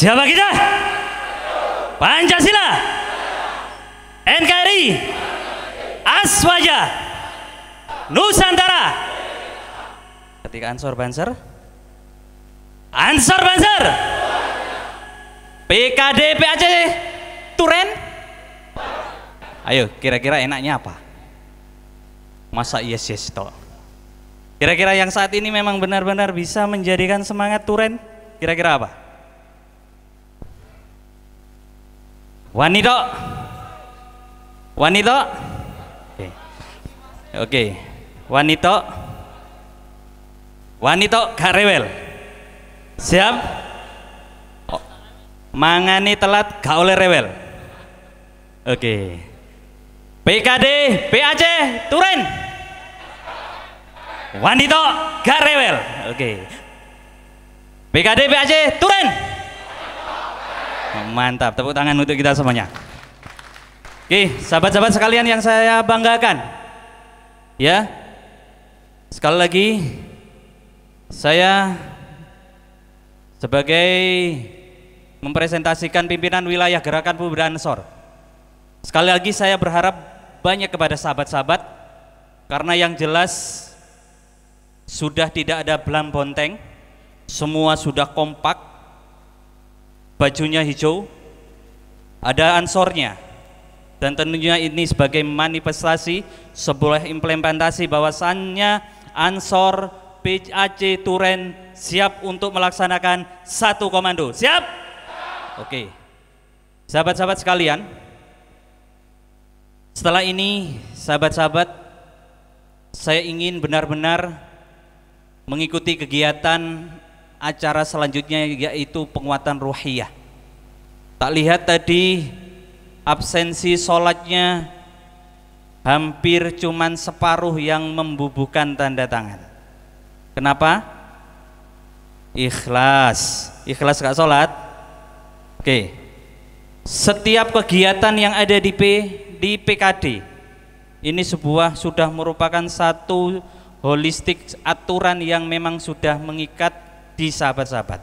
Siapa kita? Pancasila, NKRI, Aswaja, Nusantara. Ketika Ansor Banser, Ansor Banser, PKD PAC Turen. Ayo, kira-kira enaknya apa? Masa yes toh? Kira-kira yang saat ini memang benar-benar bisa menjadikan semangat Turen, kira-kira apa? Wanita, wanita, oke, wanita, wanita gak rewel, siap? Oh, mangani telat gak oleh rewel, oke. PKD, PAC, Turen, wanita gak rewel, oke. PKD, PAC, Turen. Mantap, tepuk tangan untuk kita semuanya. Oke, sahabat-sahabat sekalian yang saya banggakan, ya, sekali lagi saya sebagai mempresentasikan pimpinan wilayah Gerakan Pemuda Ansor, sekali lagi saya berharap banyak kepada sahabat-sahabat, karena yang jelas sudah tidak ada belam bonteng, semua sudah kompak, bajunya hijau, ada ansornya, dan tentunya ini sebagai manifestasi sebuah implementasi bahwasannya Ansor PAC Turen siap untuk melaksanakan satu komando. Siap? Oke, sahabat-sahabat sekalian, setelah ini sahabat-sahabat, saya ingin benar-benar mengikuti kegiatan acara selanjutnya, yaitu penguatan ruhiyah. Tak lihat tadi absensi sholatnya hampir cuman separuh yang membubuhkan tanda tangan. Kenapa? Ikhlas. Ikhlas gak sholat? Oke. Setiap kegiatan yang ada di PKD ini sudah merupakan satu holistik aturan yang memang sudah mengikat di sahabat-sahabat.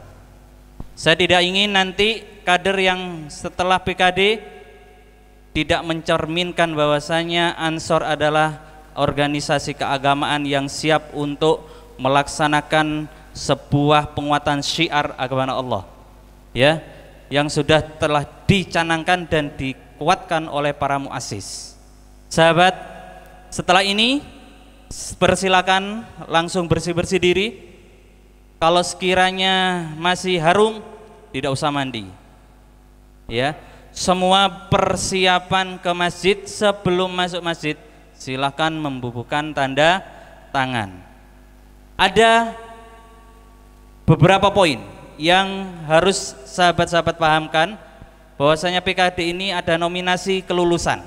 Saya tidak ingin nanti kader yang setelah PKD tidak mencerminkan bahwasanya Ansor adalah organisasi keagamaan yang siap untuk melaksanakan sebuah penguatan syiar agama Allah, ya, yang sudah telah dicanangkan dan dikuatkan oleh para muassis. Sahabat, setelah ini persilakan langsung bersih-bersih diri. Kalau sekiranya masih harum, tidak usah mandi, ya. Semua persiapan ke masjid, sebelum masuk masjid silahkan membubuhkan tanda tangan. Ada beberapa poin yang harus sahabat-sahabat pahamkan, bahwasanya PKD ini ada nominasi kelulusan.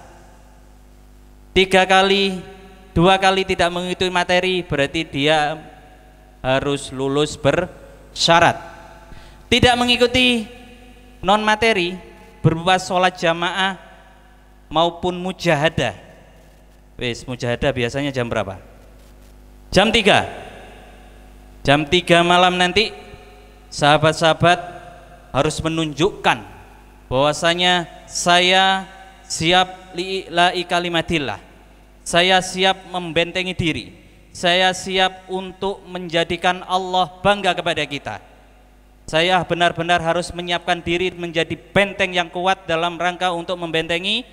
2 kali tidak mengikuti materi berarti dia harus lulus bersyarat. Tidak mengikuti non materi berupa sholat jamaah maupun mujahadah. Wes, mujahadah biasanya jam berapa? Jam 3. Jam 3 malam nanti sahabat-sahabat harus menunjukkan bahwasanya saya siap li'ila'i kalimatillah, saya siap membentengi diri, saya siap untuk menjadikan Allah bangga kepada kita. Saya benar-benar harus menyiapkan diri menjadi benteng yang kuat dalam rangka untuk membentengi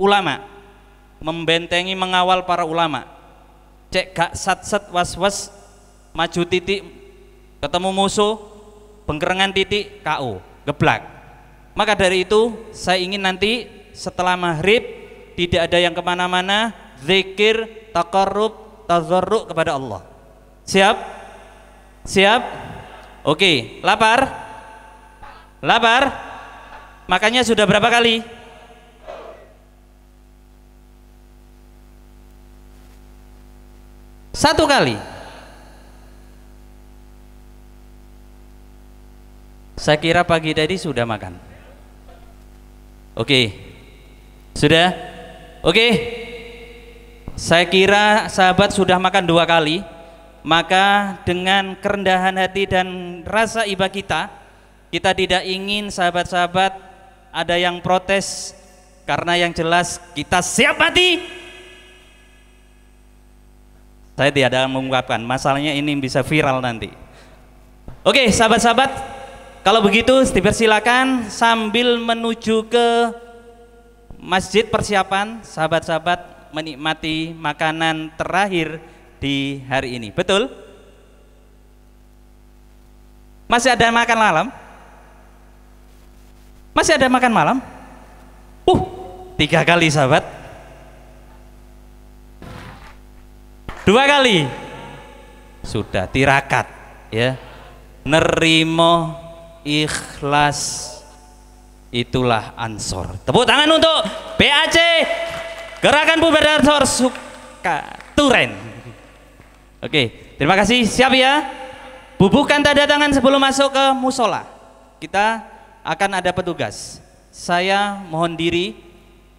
ulama, membentengi mengawal para ulama. Cek gak sat-set was-was, maju titik ketemu musuh, bengkerengan titik KO, geblak. Maka dari itu saya ingin nanti setelah maghrib tidak ada yang kemana-mana, zikir, taqarrub, tazarru' kepada Allah. Siap? Siap? Oke, lapar? Lapar? Makannya sudah berapa kali? Satu kali. Saya kira pagi tadi sudah makan. Oke. Sudah? Oke. Saya kira sahabat sudah makan 2 kali. Maka dengan kerendahan hati dan rasa iba kita Kita tidak ingin sahabat-sahabat ada yang protes, karena yang jelas kita siap mati. Saya tidak ada mengungkapkan, masalahnya ini bisa viral nanti. Oke sahabat-sahabat, kalau begitu dipersilakan sambil menuju ke masjid persiapan, sahabat-sahabat menikmati makanan terakhir di hari ini. Betul? Masih ada makan malam? Masih ada makan malam? 3 kali sahabat. 2 kali. Sudah tirakat ya. Nerimo ikhlas, itulah Ansor. Tepuk tangan untuk BAC, Gerakan Pemuda Ansor Sukaturen. Oke, terima kasih. Siap ya? Bubuhkan tanda tangan sebelum masuk ke musola. Kita akan ada petugas. Saya mohon diri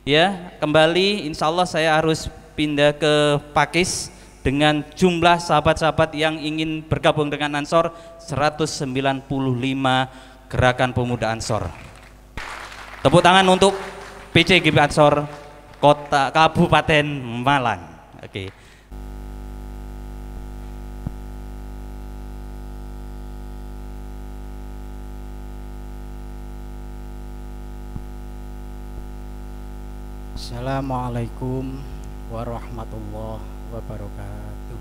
ya, kembali insya Allah saya harus pindah ke Pakis dengan jumlah sahabat-sahabat yang ingin bergabung dengan Ansor 195 Gerakan Pemuda Ansor. Tepuk tangan untuk PCGP Ansor Kota Kabupaten Malang. Oke. Assalamualaikum warahmatullahi wabarakatuh.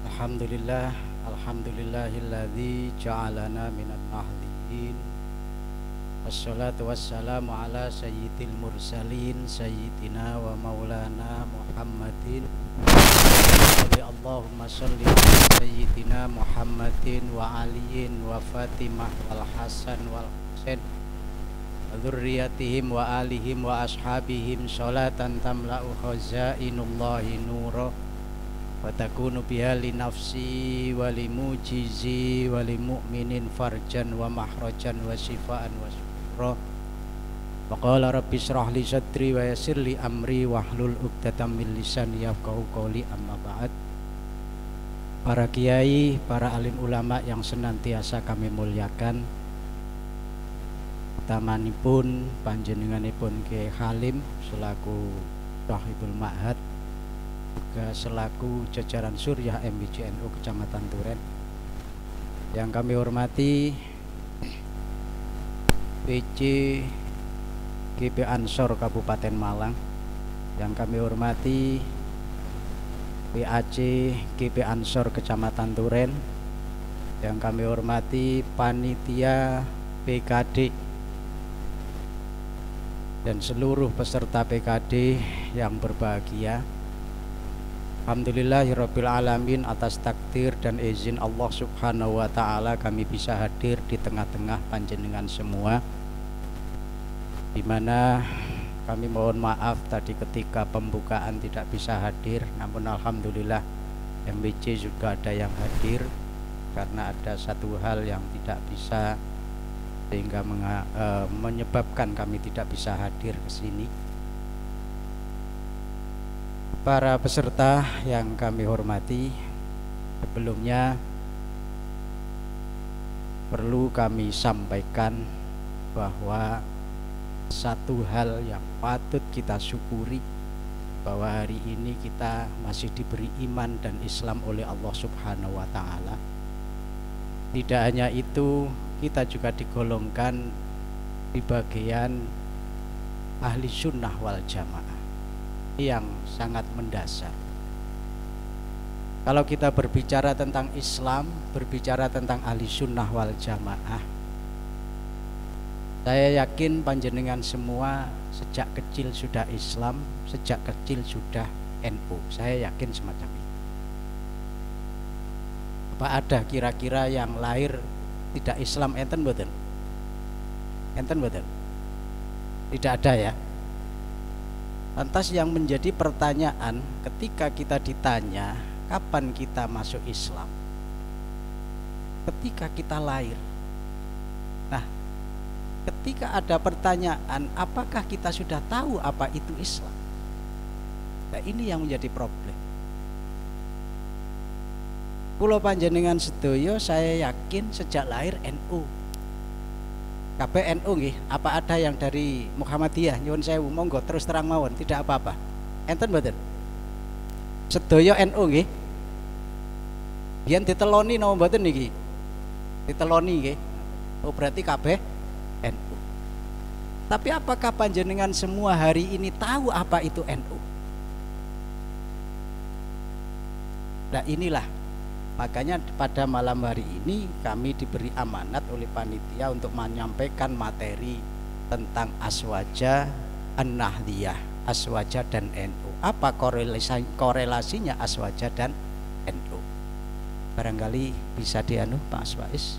Alhamdulillahilladzi ja'alana minan mahdiin. Wassalatu wassalamu ala sayyidil mursalin sayyidina wa maulana Muhammadin. Allahumma sholli ala sayyidina Muhammadin wa aliyin wa Fatimah wal Hasan wal Husain dzurriyyatihim wa alihim wa ashabihim sholatan tamla'u khazainullahi nura wa takunu biha li nafsi wa li mujizi wa li mu'minin farjan wa mahrajan wa shifaan wa syukra. Wa qala rabbi shrah li sadri wa yassir li amri wahlul 'uqdatam min lisani yafqahu qawli, amma ba'd. Para kiai, para alim ulama yang senantiasa kami muliakan, tamanipun panjenenganipun Ki Halim selaku Rahibul Ma'had, juga selaku jajaran Suryah MBCNU Kecamatan Turen, yang kami hormati PC GP Ansor Kabupaten Malang, yang kami hormati PAC GP Ansor Kecamatan Turen, yang kami hormati panitia PKD dan seluruh peserta PKD yang berbahagia. Alhamdulillahirabbil alamin, atas takdir dan izin Allah Subhanahu wa taala kami bisa hadir di tengah-tengah panjenengan semua, di mana kami mohon maaf tadi ketika pembukaan tidak bisa hadir, namun alhamdulillah MBC juga ada yang hadir karena ada satu hal yang tidak bisa, sehingga menyebabkan kami tidak bisa hadir ke sini. Para peserta yang kami hormati, sebelumnya perlu kami sampaikan bahwa satu hal yang patut kita syukuri, bahwa hari ini kita masih diberi iman dan Islam oleh Allah Subhanahu wa taala. Tidak hanya itu, kita juga digolongkan di bagian ahli sunnah wal jamaah yang sangat mendasar. Kalau kita berbicara tentang Islam, berbicara tentang ahli sunnah wal jamaah, saya yakin panjenengan semua sejak kecil sudah Islam, sejak kecil sudah NU. Saya yakin semacam itu. Apa ada kira-kira yang lahir tidak Islam enten mboten? Enten mboten? Tidak ada ya. Lantas yang menjadi pertanyaan ketika kita ditanya kapan kita masuk Islam, ketika kita lahir. Nah, ketika ada pertanyaan apakah kita sudah tahu apa itu Islam, nah ini yang menjadi problem. Kula panjenengan sedaya saya yakin sejak lahir NU. Kabeh NU nggih. Apa ada yang dari Muhammadiyah? Nyuwun sewu, monggo terus terang mawon, tidak apa-apa. Enten mboten? Sedaya NU nggih. Biyen diteloni napa mboten niki? Diteloni nggih. Oh berarti kabeh NU. Tapi apakah panjenengan semua hari ini tahu apa itu NU? Nah inilah, makanya pada malam hari ini kami diberi amanat oleh panitia untuk menyampaikan materi tentang Aswaja, An-Nahdliyah, Aswaja dan NU. Apa korelasinya Aswaja dan NU? Barangkali bisa dianu Pak Aswais.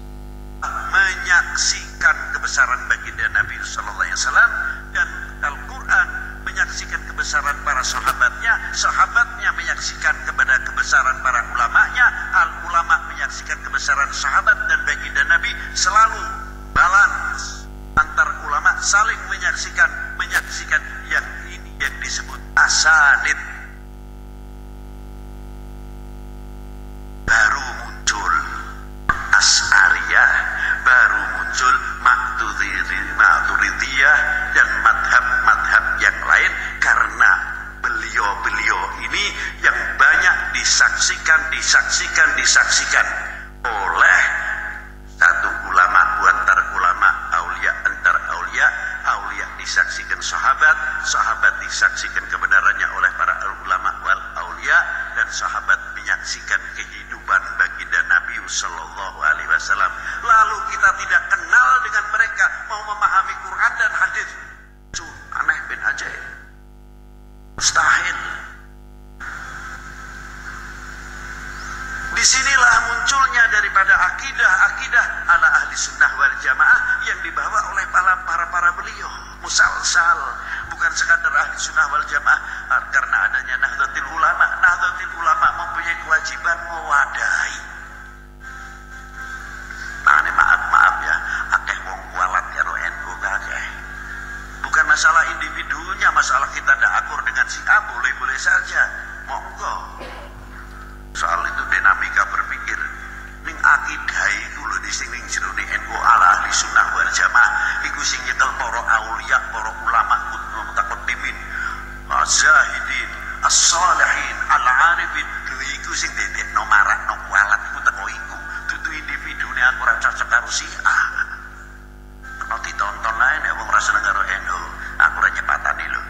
Menyaksikan kebesaran baginda Nabi sallallahu alaihi wasallam dan Al-Qur'an menyaksikan kebesaran para sahabatnya, sahabatnya menyaksikan kepada kebesaran para ulamanya, al-ulama menyaksikan kebesaran sahabat dan baginda Nabi, selalu balance antar ulama, saling menyaksikan yang ini yang disebut asanid. Baru muncul Asy'ariyah, baru muncul Maturidiyah dan madhab-madhab yang lain, karena beliau-beliau ini yang banyak disaksikan oleh satu ulama antar ulama, aulia antar aulia, aulia disaksikan sahabat, sahabat disaksikan kebenarannya oleh para ulama wal aulia, dan sahabat menyaksikan kehidupan baginda Nabi sallallahu alaihi wasallam. Lalu kita tidak kenal dengan mereka, mau memahami Quran dan hadis, aneh bin ajaib, mustahil. Disinilah munculnya daripada akidah ala ahli sunnah wal jamaah yang dibawa oleh para beliau, musalsal, bukan sekadar ahli sunnah wal jamaah karena adanya Nahdlatul Ulama. Nahdlatul Ulama mempunyai kewajiban mewadahi. Nah ini maaf ya, akeh wong kualat karo NU kakeh. Bukan masalah individunya, masalah kita tidak akur dengan si A, boleh-boleh saja, monggo. Soal itu dinamika berpikir ning akidah iku lho sing ning jerone NU ala ahli sunnah wal jamaah iku sing nyekel para aulia, para ulama mutaqaddimin, az-zahidin, as-salihin, al-arifin, iku sing dedekno marakno kualat iku teko iku, dudu individune aku ora cocok karo si A. Kena ditonton lae nek wong ora seneng karo NU, aku ora nyepatani lho.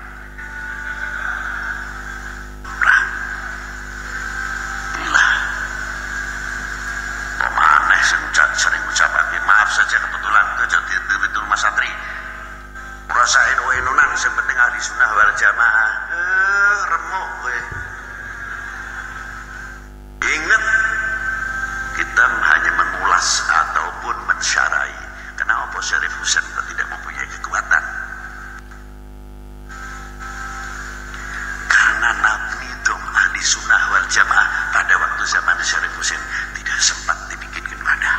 Sering ucapake maaf saja, kebetulan kejadian itu Mas Satri merasa NU-NU-nan yang penting ahli sunnah wal jamaah remuk gue. Ingat, kita hanya mengulas ataupun mensyarai. Kenapa Syarif Husain tidak mempunyai kekuatan? Karena nidom ahli sunnah wal jamaah pada waktu zaman Syarif Husain tidak sempat dibikinkan wadah.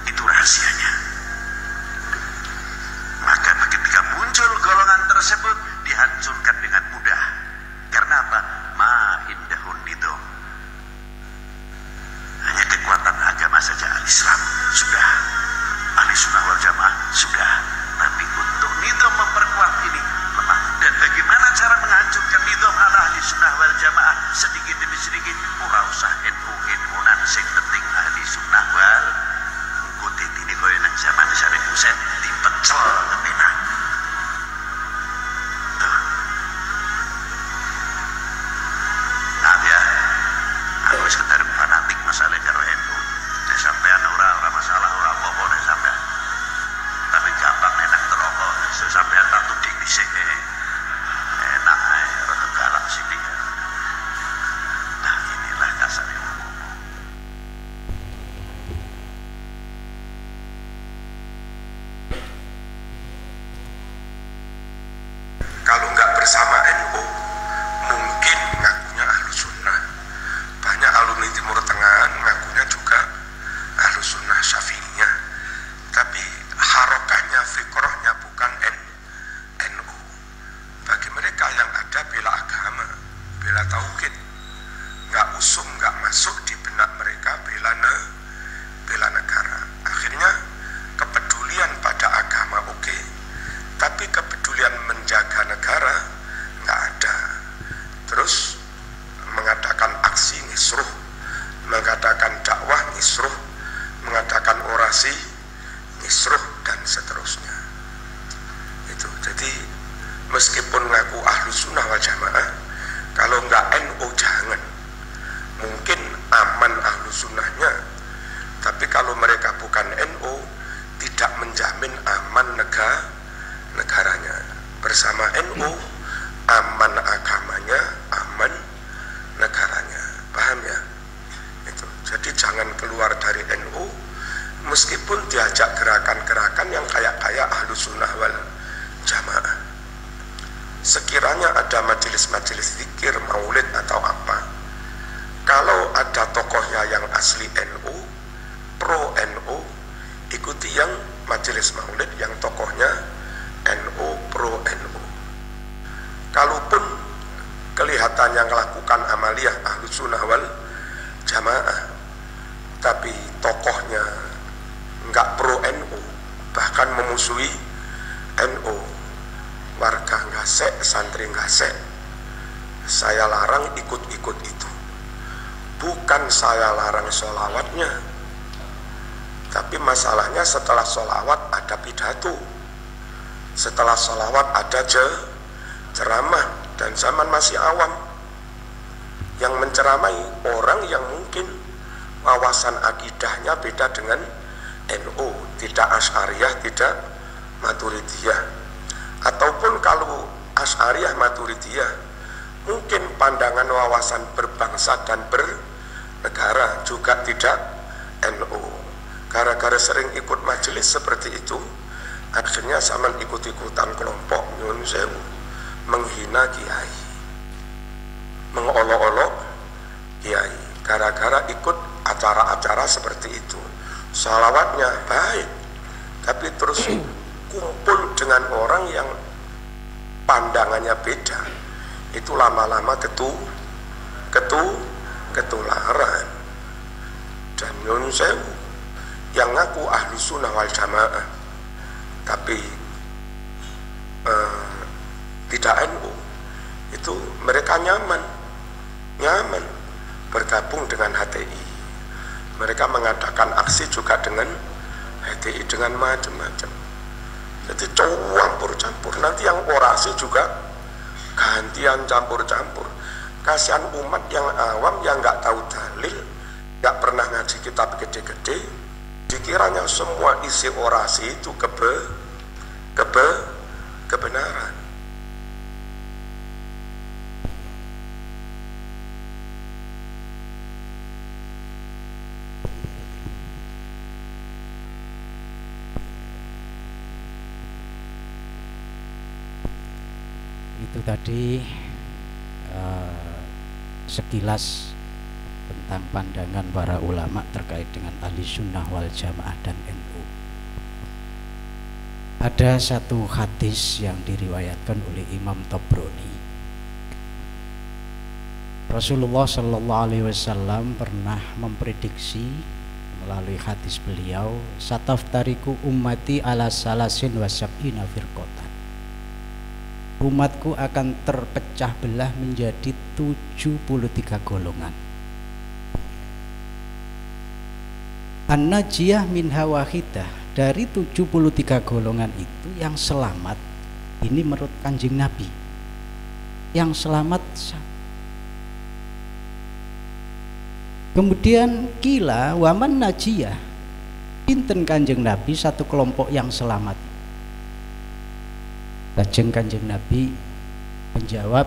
Itu rahasianya. Maka ketika muncul golongan tersebut dihancurkan dengan mudah. Karena apa? Ma indahun nidom. Hanya kekuatan agama saja, al-Islam sudah, ahli sunnah wal jamaah sudah. Tapi untuk nidom memperkuat ini lemah. Dan bagaimana cara menghancurkan nidom ala ahli sunnah wal jamaah? Sedikit demi sedikit, ora usah NU-NU-nan, sing penting ahli sunnah wal kutip ini kaya nang zaman Syarif Husain dipecel kepenak. Nah ya, aku sekedar fanatik masalah karo NU. Nek sampean ora masalah, ora apa-apa nek sampean. Tapi gampang enak terokok, sampean tak tudik dhisik enak ae, rada galak sithik. Nah inilah dasarnya. meskipun ngaku ahlu sunnah wal jamaah, kalau nggak NU jangan. Mungkin aman ahlu sunnahnya, tapi kalau mereka bukan NU, tidak menjamin aman negaranya. Bersama NU aman agamanya, aman negaranya. Paham ya? Itu. Jadi jangan keluar dari NU meskipun diajak gerakan-gerakan yang kayak ahlu sunnah wal jamaah. Sekiranya ada majelis-majelis zikir, maulid atau apa, kalau ada tokohnya yang asli NU, pro NU, ikuti yang majelis maulid yang tokohnya NU, pro NU. Kalaupun kelihatannya melakukan amaliyah ahlu sunnah wal jamaah, tapi tokohnya nggak pro NU, bahkan memusuhi NU, warga ngasek, santri ngasek, saya larang ikut-ikut itu. Bukan saya larang sholawatnya, tapi masalahnya setelah sholawat ada pidato, setelah sholawat ada ceramah, dan zaman masih awam. Yang menceramai orang yang mungkin wawasan akidahnya beda dengan NU, tidak Asy'ariyah, tidak Maturidiyah. Ataupun kalau Asy'ariyah, Maturidiyah, mungkin pandangan wawasan berbangsa dan bernegara juga tidak NU. Gara-gara sering ikut majelis seperti itu, akhirnya zaman ikut-ikutan kelompok nyun sewu, menghina kiai, mengolok-olok kiai, gara-gara ikut acara-acara seperti itu. Sholawatnya baik, tapi terus kumpul dengan orang yang pandangannya beda, itu lama-lama ketularan. Dan nyun sewu, yang ngaku ahlu sunnah wal jamaah tapi tidak NU, itu mereka nyaman bergabung dengan HTI. Mereka mengadakan aksi juga dengan HTI dengan macam-macam. Jadi campur-campur. Nanti yang orasi juga gantian campur-campur. Kasihan umat yang awam yang nggak tahu dalil, nggak pernah ngaji kitab gede-gede, dikiranya semua isi orasi itu kebenaran. Itu tadi sekilas tentang pandangan para ulama terkait dengan ahli sunnah wal jamaah dan NU. Ada satu hadis yang diriwayatkan oleh Imam Tabrani. Rasulullah Shallallahu Alaihi Wasallam pernah memprediksi melalui hadis beliau, "Sataftariku ummati ala salasin wa sab'ina firqatan." Umatku akan terpecah belah menjadi 73 golongan. An-najiyah minha wahidah, dari 73 golongan itu yang selamat, ini menurut Kanjeng Nabi, yang selamat. Kemudian kila waman najiyah, pinten Kanjeng Nabi satu kelompok yang selamat. Lajeng Kanjeng Nabi menjawab,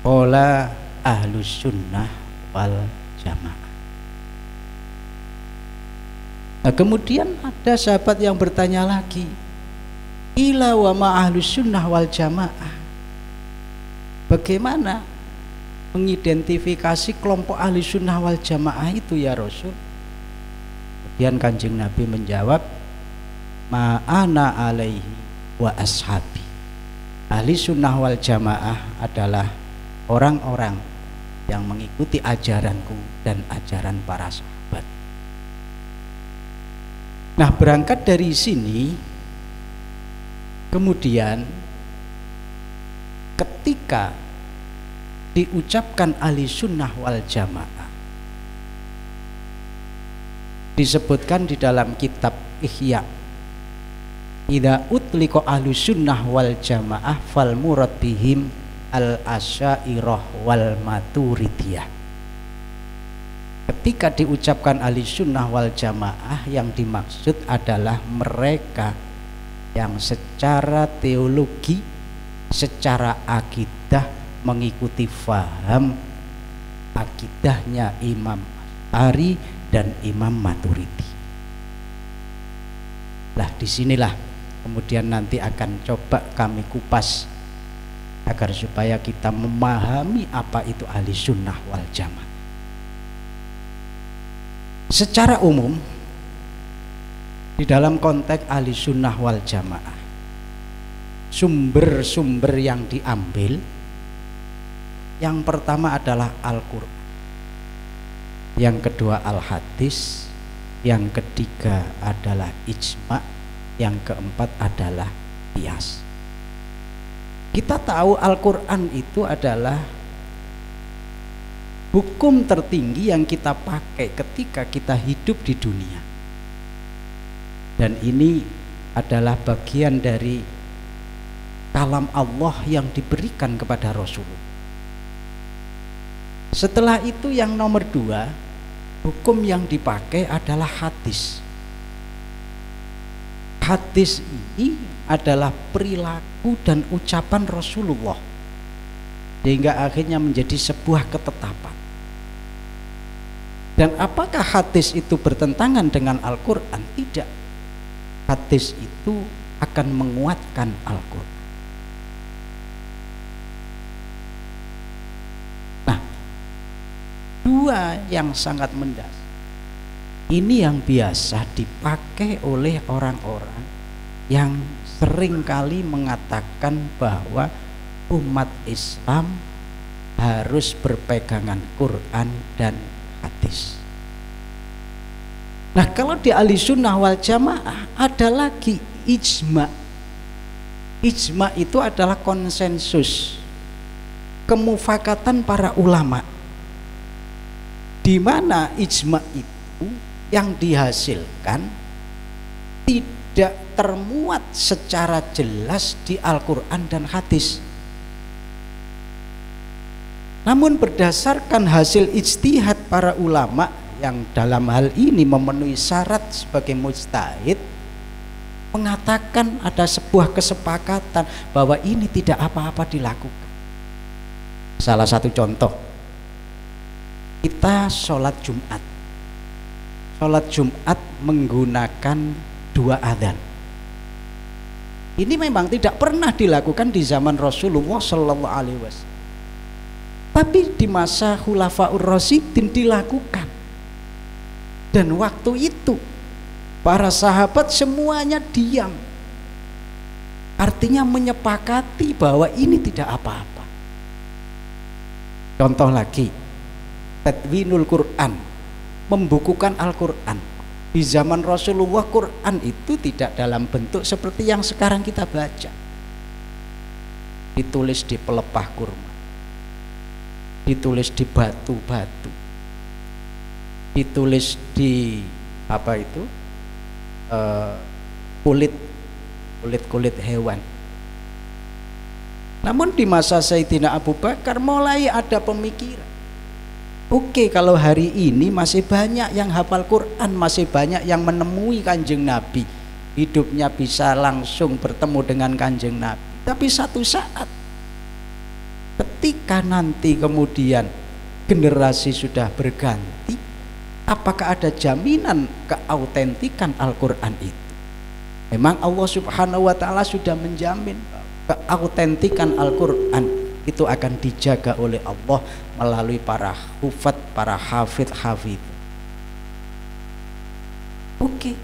qala ahlus sunnah wal jamaah. Nah, kemudian ada sahabat yang bertanya lagi, ila wa ma ahlus sunnah wal jamaah, bagaimana mengidentifikasi kelompok ahli sunnah wal jamaah itu ya Rasul? Kemudian Kanjeng Nabi menjawab, ma'ana alaihi wa ashabi. Ahli sunnah wal jamaah adalah orang-orang yang mengikuti ajaranku dan ajaran para sahabat. Nah, berangkat dari sini, kemudian ketika diucapkan ahli sunnah wal jamaah, disebutkan di dalam kitab Ihya idza utliqa ahlus sunnah wal jamaah fal murad bihim al asy'ariyah wal maturidiyah. Ketika diucapkan ahli sunnah wal jamaah, yang dimaksud adalah mereka yang secara teologi, secara akidah mengikuti faham akidahnya Imam Asy'ari dan Imam Maturidi. Lah disinilah kemudian nanti akan coba kami kupas agar supaya kita memahami apa itu ahli sunnah wal jamaah. Secara umum di dalam konteks ahli sunnah wal jamaah, sumber-sumber yang diambil yang pertama adalah Al-Quran, yang kedua Al-Hadis, yang ketiga adalah ijma', yang keempat adalah qiyas. Kita tahu Al-Quran itu adalah hukum tertinggi yang kita pakai ketika kita hidup di dunia, dan ini adalah bagian dari kalam Allah yang diberikan kepada Rasulullah. Setelah itu yang nomor dua, hukum yang dipakai adalah hadis. Hadis ini adalah perilaku dan ucapan Rasulullah, sehingga akhirnya menjadi sebuah ketetapan. Dan apakah hadis itu bertentangan dengan Al-Quran? Tidak. Hadis itu akan menguatkan Al-Quran. Nah, dua yang sangat mendasar ini yang biasa dipakai oleh orang-orang yang seringkali mengatakan bahwa umat Islam harus berpegangan Quran dan hadis. Nah, kalau di ahli sunnah wal jamaah ada lagi ijma'. Ijma' itu adalah konsensus, kemufakatan para ulama, di mana ijma' itu yang dihasilkan tidak termuat secara jelas di Al-Quran dan hadis. Namun berdasarkan hasil ijtihad para ulama yang dalam hal ini memenuhi syarat sebagai mujtahid, mengatakan ada sebuah kesepakatan bahwa ini tidak apa-apa dilakukan. Salah satu contoh, kita sholat Jumat. Sholat Jumat menggunakan dua adzan. Ini memang tidak pernah dilakukan di zaman Rasulullah Shallallahu Alaihi Wasallam, tapi di masa Khulafaur Rasyidin dilakukan. Dan waktu itu para sahabat semuanya diam, artinya menyepakati bahwa ini tidak apa-apa. Contoh lagi, tadwinul Quran, membukukan Al-Quran. Di zaman Rasulullah, Quran itu tidak dalam bentuk seperti yang sekarang kita baca, ditulis di pelepah kurma, ditulis di batu-batu, ditulis di apa itu kulit hewan. Namun di masa Sayyidina Abu Bakar mulai ada pemikiran, oke, kalau hari ini masih banyak yang hafal Quran, masih banyak yang menemui Kanjeng Nabi, hidupnya bisa langsung bertemu dengan Kanjeng Nabi. Tapi satu saat ketika nanti kemudian generasi sudah berganti, apakah ada jaminan keautentikan Al-Quran itu? Memang Allah Subhanahu wa Ta'ala sudah menjamin keautentikan Al-Quran itu akan dijaga oleh Allah melalui para hufat, para hafid. Oke.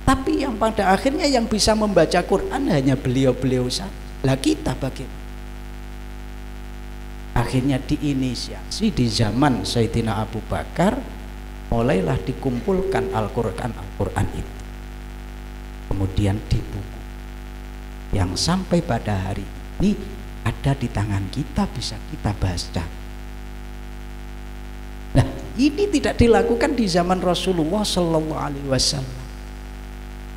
Tapi yang pada akhirnya yang bisa membaca Quran hanya beliau-beliau saja. Lah kita bagaimana? Akhirnya diinisiasi di zaman Sayyidina Abu Bakar, mulailah dikumpulkan Al-Quran itu, kemudian dibuku, yang sampai pada hari ini ada di tangan kita, bisa kita baca. Nah, ini tidak dilakukan di zaman Rasulullah Sallallahu Alaihi Wasallam.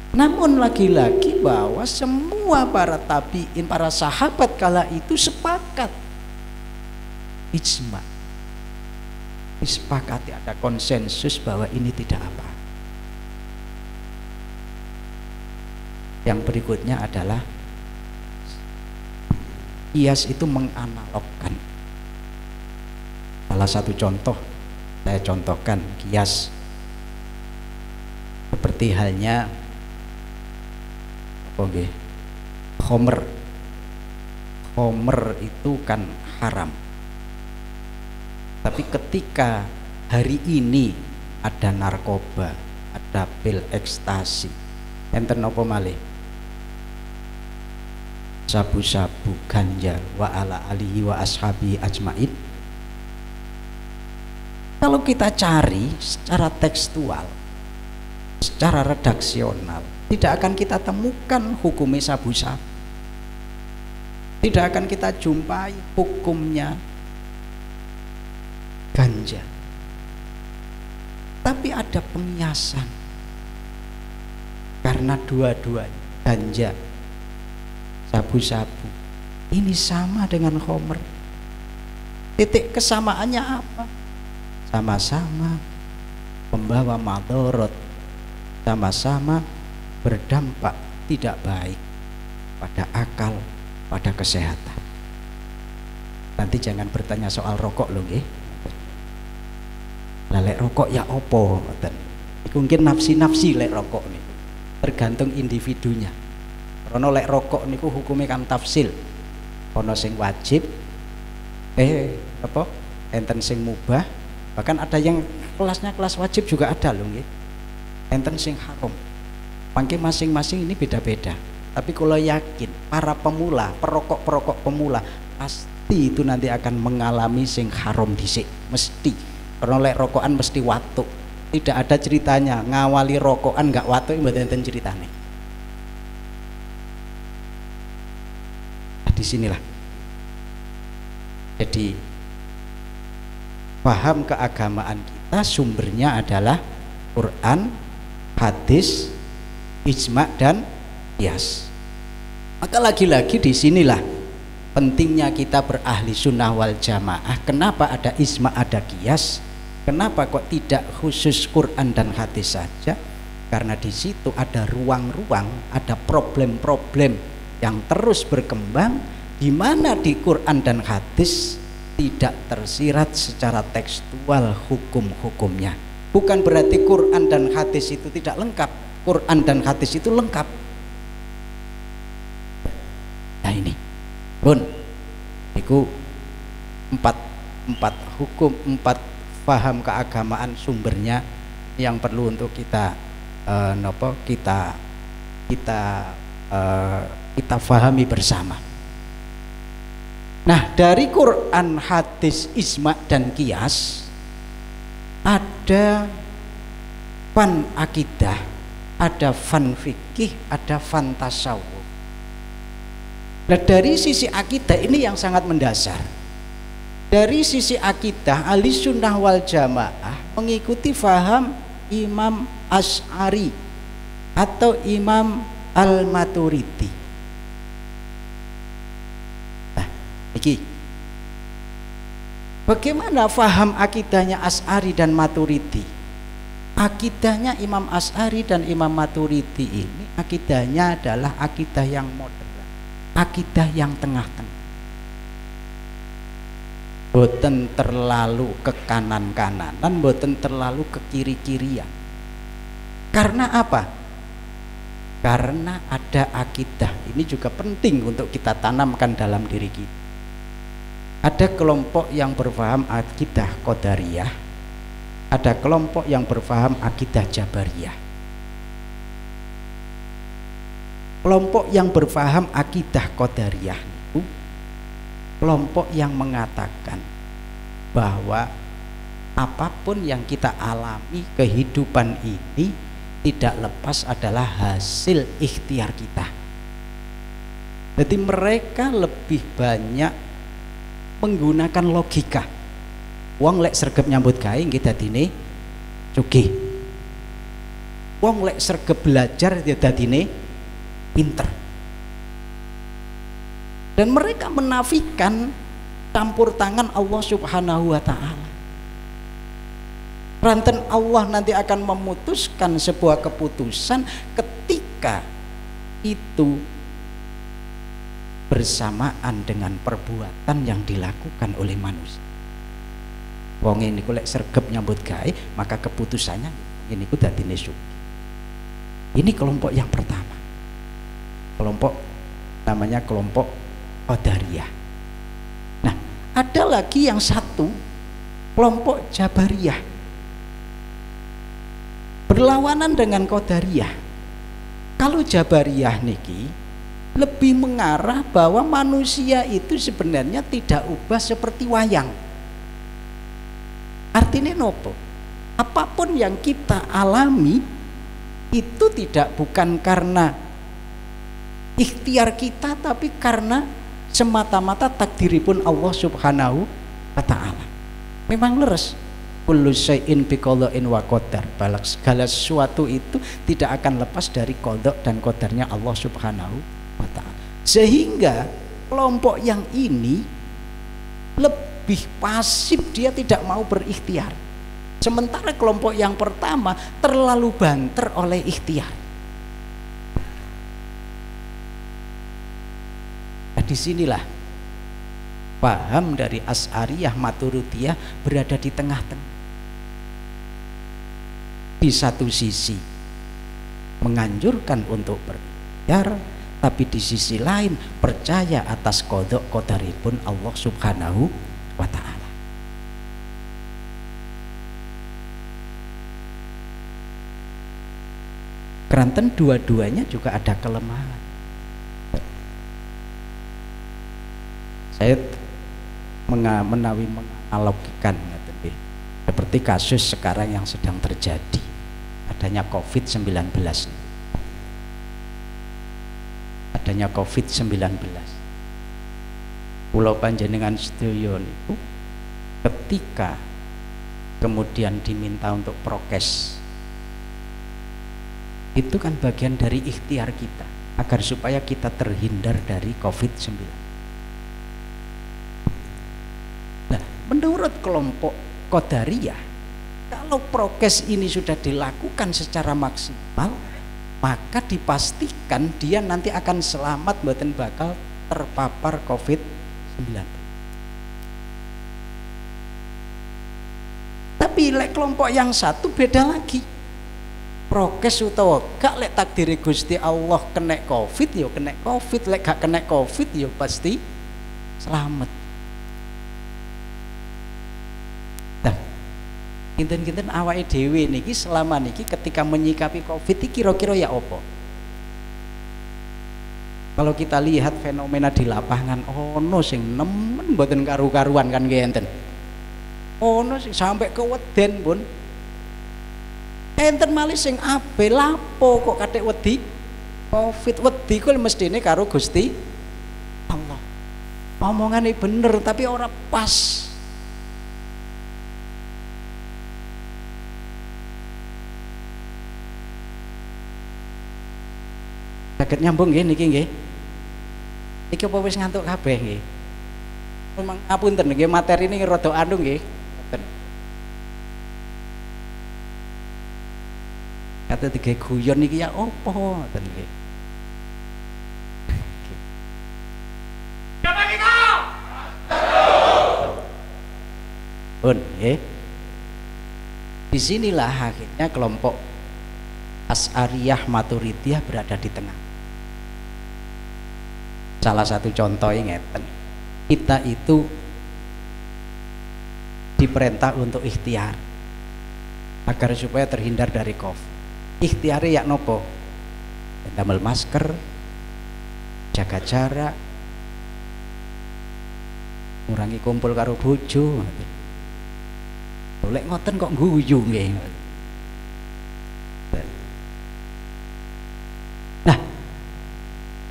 Namun lagi-lagi bahwa semua para tabi'in, para sahabat kala itu sepakat, ijma, disepakati, ada konsensus bahwa ini tidak apa. Yang berikutnya adalah qiyas itu menganalogkan. Salah satu contoh saya contohkan qiyas seperti halnya khomer. Khomer itu kan haram, tapi ketika hari ini ada narkoba, ada pil ekstasi, enten apa malih, sabu-sabu, ganja, wa ala alihi wa ashabi ajmain. Kalau kita cari secara tekstual, secara redaksional, tidak akan kita temukan hukumnya sabu-sabu, tidak akan kita jumpai hukumnya ganja, tapi ada pengiasan karena dua-duanya, ganja, sabu-sabu ini sama dengan khomer. Titik kesamaannya apa? Sama-sama membawa madorot, sama-sama berdampak tidak baik pada akal, pada kesehatan. Nanti jangan bertanya soal rokok loh nggih. Lah lek rokok ya opo ngoten. Iku mungkin nafsi-nafsi lek rokok niku. Tergantung individunya. Karena lek rokok niku hukumnya kan tafsil. Ono sing wajib, enten sing mubah, bahkan ada yang kelasnya kelas wajib juga ada loh nggih. Enten sing haram. Mangke masing-masing ini beda-beda. Tapi kalau yakin para pemula, perokok-perokok pemula pasti itu nanti akan mengalami sing haram dhisik, mesti. Karena lek rokokan mesti watuk. Tidak ada ceritanya ngawali rokokan enggak watuk mboten enten ceritane. Nah, disinilah. Jadi paham keagamaan kita sumbernya adalah Quran, hadis, ijma dan qiyas. Maka lagi-lagi disinilah pentingnya kita berahli sunnah wal jamaah. Kenapa ada ijma, ada qiyas? Kenapa kok tidak khusus Quran dan hadis saja? Karena di situ ada ruang-ruang, ada problem-problem yang terus berkembang, di mana di Quran dan hadis tidak tersirat secara tekstual hukum-hukumnya. Bukan berarti Quran dan hadis itu tidak lengkap. Quran dan hadis itu lengkap. Nah ini, Bun, itu empat hukum, empat paham keagamaan sumbernya yang perlu untuk kita kita pahami bersama. Nah, dari Quran, hadis, ijma dan qiyas ada fan akidah, ada fan fikih, ada fan tasawuf. Nah, dari sisi akidah ini yang sangat mendasar. Dari sisi akidah, ahli sunnah wal jamaah mengikuti faham Imam Asy'ari atau Imam Al-Maturidi. Nah, iki bagaimana faham akidahnya Asy'ari dan Maturidi? Akidahnya Imam Asy'ari dan Imam Maturidi ini akidahnya adalah akidah yang moderat, akidah yang tengah-tengah. Boten terlalu ke kanan-kananan, boten terlalu ke kiri-kirian. Karena apa? Karena ada akidah. Ini juga penting untuk kita tanamkan dalam diri kita. Ada kelompok yang berpaham akidah Qadariyah, ada kelompok yang berpaham akidah Jabariyah. Kelompok yang berpaham akidah Qadariyah itu kelompok yang mengatakan bahwa apapun yang kita alami kehidupan ini tidak lepas adalah hasil ikhtiar kita. Jadi mereka lebih banyak menggunakan logika. Wong lek sregep nyambut gawe nggih dadine sugih. wong lek sregep belajar ya dadine pinter. Dan mereka menafikan campur tangan Allah Subhanahu wa taala. Ranten Allah nanti akan memutuskan sebuah keputusan ketika itu bersamaan dengan perbuatan yang dilakukan oleh manusia. Wong ini ku lek sregep nyambut gawe, maka keputusannya ini ku dadine sugih. Ini kelompok yang pertama. Kelompok namanya kelompok Qadariyah. Nah, ada lagi yang satu, kelompok Jabariyah. Berlawanan dengan Qadariyah. Kalau Jabariyah niki lebih mengarah bahwa manusia itu sebenarnya tidak ubah seperti wayang. Artinya nopo? Apapun yang kita alami itu tidak bukan karena ikhtiar kita, tapi karena semata-mata takdiripun Allah Subhanahu wa taala. Memang leres. Kullu syai'in biqada'in wa qadar. Balak segala sesuatu itu tidak akan lepas dari qada dan qadarnya Allah Subhanahu wa taala. Sehingga kelompok yang ini lebih pasif, dia tidak mau berikhtiar. Sementara kelompok yang pertama terlalu banter oleh ikhtiar. Nah, disinilah paham dari Asy'ariyah Maturidiyah berada di tengah-tengah. Di satu sisi menganjurkan untuk berikhtiar, tapi di sisi lain percaya atas qada qadaripun Allah Subhanahu wa taala. Keranten dua-duanya juga ada kelemahan. Saya menawi menganalogikan seperti kasus sekarang yang sedang terjadi, adanya COVID-19. Adanya COVID-19. Pulau panjenengan sedaya niku ketika kemudian diminta untuk prokes, itu kan bagian dari ikhtiar kita agar supaya kita terhindar dari COVID-19. Nah, menurut kelompok Qadariyah, kalau prokes ini sudah dilakukan secara maksimal, maka dipastikan dia nanti akan selamat, mboten bakal terpapar COVID-19. Tapi lek kelompok yang satu beda lagi. Prokes utawa gak, lek takdiri Gusti Allah kena COVID ya kena COVID, lek gak kena COVID ya pasti selamat. Kinten-kinten awake dhewe niki selama niki ketika menyikapi COVID iki kira-kira ya apa? Kalau kita lihat fenomena di lapangan, ono sing nemen mboten karu-karuan kan nggih enten. Ono sing sampai keweden pun. Enten malih sing abe lapo kok kathik wedi COVID. Wedi ku mestine karo Gusti Allah. Omongane bener tapi ora pas. Saged nyambung nggih niki nggih. Iki apa wis ngantuk kabeh nggih? Memang ngapunten nggih, materi ini rada anu nggih. Kata tiga guyon niki ya apa ngoten nggih. Siapa kita? Nggih. Disinilah akhirnya kelompok Asy'ariyah Maturidiyah berada di tengah. Salah satu contohnya ngeten, kita itu diperintah untuk ikhtiar agar supaya terhindar dari COVID. Ikhtiarnya ya nopo? Damel masker, jaga jarak, ngurangi kumpul karo bojo. Lek ngoten kok guyu nggih.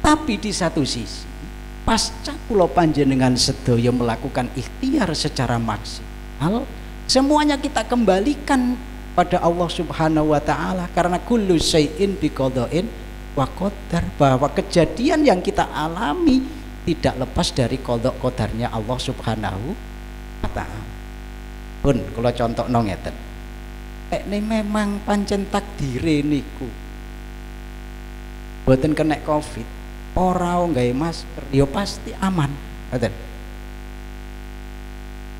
Tapi di satu sisi, pasca kula panjenengan sedaya melakukan ikhtiar secara maksimal, semuanya kita kembalikan pada Allah Subhanahu wa taala, karena kullu syai'in biqada'in wa qadar, bahwa kejadian yang kita alami tidak lepas dari qada qadarnya Allah Subhanahu wa taala. Pun kula contohno ngeten. Nek memang pancen takdire niku boten kena Covid, ora nggawe masker, ya pasti aman, ngoten.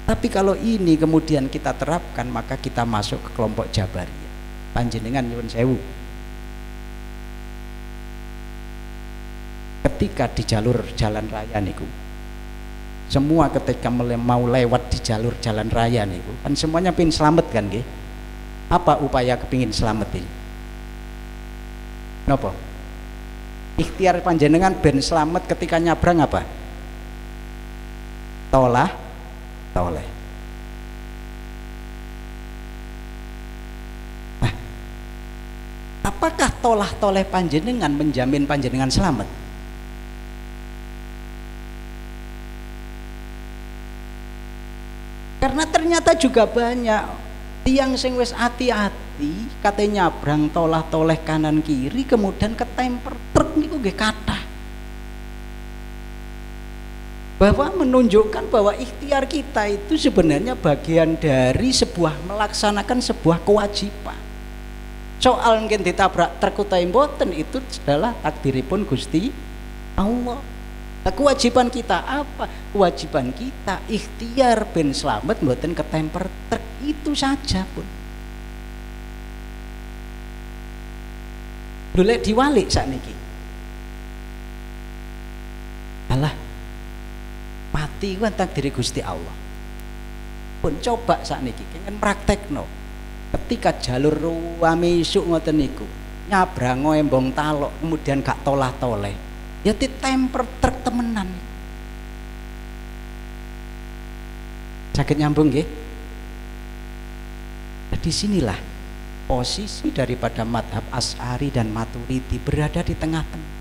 Tapi kalau ini kemudian kita terapkan, maka kita masuk ke kelompok Jabariyah. Panjenengan nyuwun sewu. Ketika di jalur jalan raya niku, semua ketika mau lewat di jalur jalan raya niku, kan semuanya pengen selamat kan nggih? Apa upaya kepingin selamat ini? Napa? Ikhtiar panjenengan ben selamat ketika nyabrang apa? Toleh. Nah, apakah toleh panjenengan menjamin panjenengan selamat? Karena ternyata juga banyak tiang sing wis hati-hati katanya nyabrang toleh kanan kiri kemudian ketemper truk niku nggih kathah. Bahwa menunjukkan bahwa ikhtiar kita itu sebenarnya bagian dari melaksanakan sebuah kewajiban. Soal mungkin ditabrak truk utawi mboten itu adalah takdiripun Gusti Allah. Nah, kewajiban kita apa? Kewajiban kita ikhtiar ben selamat mboten ketemper truk, itu saja pun. Golek diwalik sakniki. Alah, mati kan takdir Gusti Allah. Pun coba sakniki kengken praktekno. Ketika jalur ruwame isuk ngoten niku, nyabrang embong talok kemudian gak tolah-toleh, ya ditemper truk temenan. Saged nyambung nggih? Nah, disinilah posisi daripada madhab Asy'ari dan Maturidi berada di tengah-tengah.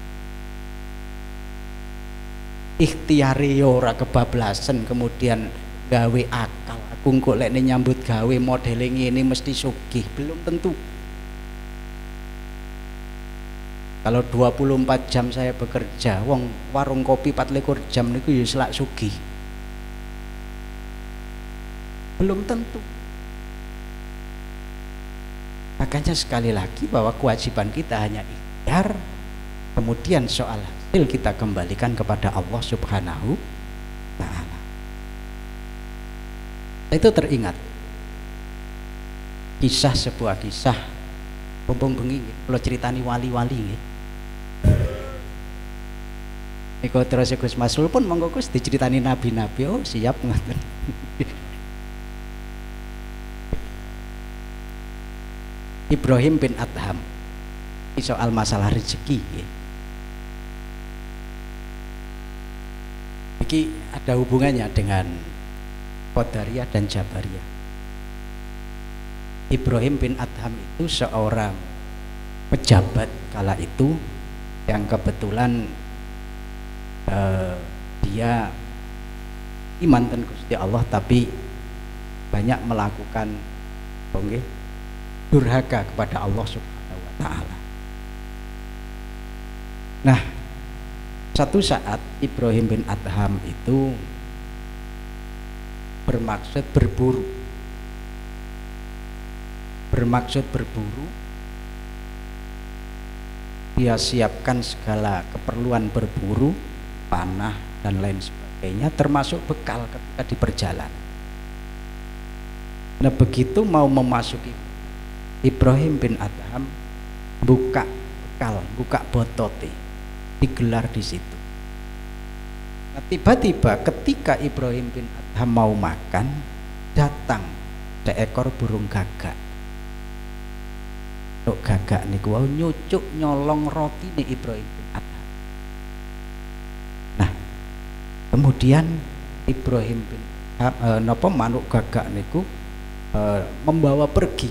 Ikhtiare ora kebablasan kemudian gawe akal, aku kok lek nyambut gawe modele ngene mesti sugih, belum tentu. Kalau 24 jam saya bekerja, wong warung kopi 24 jam niku ya selak sugih, belum tentu. Makanya sekali lagi bahwa kewajiban kita hanya ikhtiar, kemudian soal hasil kita kembalikan kepada Allah Subhanahu ta'ala. Itu teringat sebuah kisah mumpung bengi kalau ceritani wali-wali nggih. Iko terus Gus Masul pun monggo Gus diceritani nabi-nabi. Oh siap ngoten. Ibrahim bin Adham soal masalah rezeki. Ini ada hubungannya dengan Qadariyah dan Jabariyah. Ibrahim bin Adham itu seorang pejabat kala itu yang kebetulan dia iman dan Gusti Allah tapi banyak melakukan durhaka kepada Allah Subhanahu wa ta'ala. Nah, satu saat Ibrahim bin Adham itu bermaksud berburu. Dia siapkan segala keperluan berburu, panah dan lain sebagainya, termasuk bekal ketika di perjalanan. Nah, begitu mau memasuki, Ibrahim bin Adham buka bekal, buka botote, digelar di situ. Nah, tiba-tiba ketika Ibrahim bin Adham mau makan, datang seekor burung gagak. Gagak niku wau nyucuk nyolong roti nih Ibrahim bin Adham. Nah, kemudian Ibrahim bin Adham manuk gagak niku membawa pergi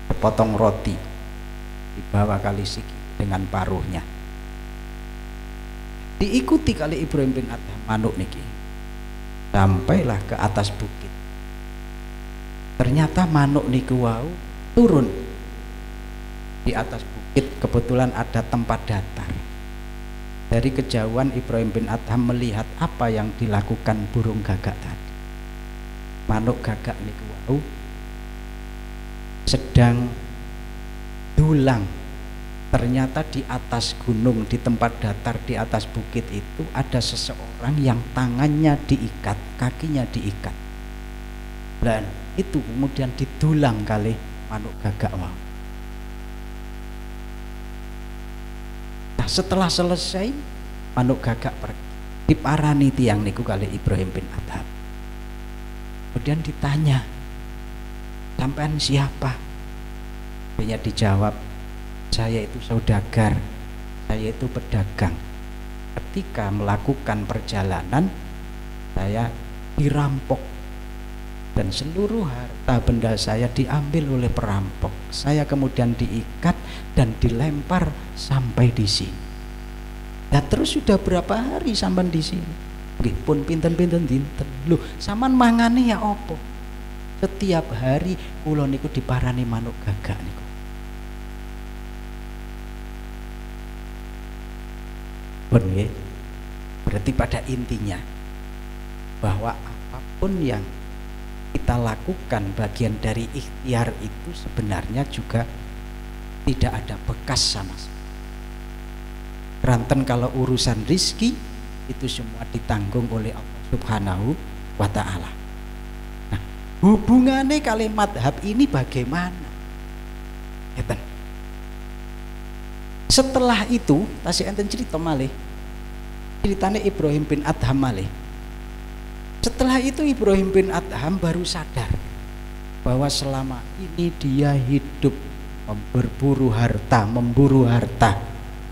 sepotong roti, dibawa kali siki dengan paruhnya. Diikuti kali Ibrahim bin Adham manuk niki, sampailah ke atas bukit. Ternyata manuk niku wau turun di atas bukit, kebetulan ada tempat datar. Dari kejauhan Ibrahim bin Adham melihat apa yang dilakukan burung gagak tadi. Manuk gagak niku wau sedang dulang. Ternyata di atas gunung, di tempat datar, di atas bukit itu ada seseorang yang tangannya diikat, kakinya diikat. Dan itu kemudian didulang kali manuk gagak wau. Nah, setelah selesai manuk gagak pergi, diparani tiang niku kali Ibrahim bin Adham. Kemudian ditanya, sampean siapa? Dia dijawab, saya itu saudagar, saya itu pedagang. Ketika melakukan perjalanan, saya dirampok dan seluruh harta benda saya diambil oleh perampok. Saya kemudian diikat dan dilempar sampai di sini. Nah, terus sudah berapa hari sampean di sini? Nggih pun pinten-pinten dinten. Loh, sampean mangane ya opo? Setiap hari kula niku diparani manuk gagak niku. Pun nggih. Berarti pada intinya bahwa apapun yang kita lakukan bagian dari ikhtiar itu sebenarnya juga tidak ada bekas sama sekali. Ranten kalau urusan rizki itu semua ditanggung oleh Allah Subhanahu wa ta'ala. Nah, hubungannya kalimat madhab ini bagaimana? Setelah itu tasih enten cerita malih, ceritanya Ibrahim bin Adham malih. Setelah itu Ibrahim bin Adham baru sadar bahwa selama ini dia hidup berburu harta, memburu harta,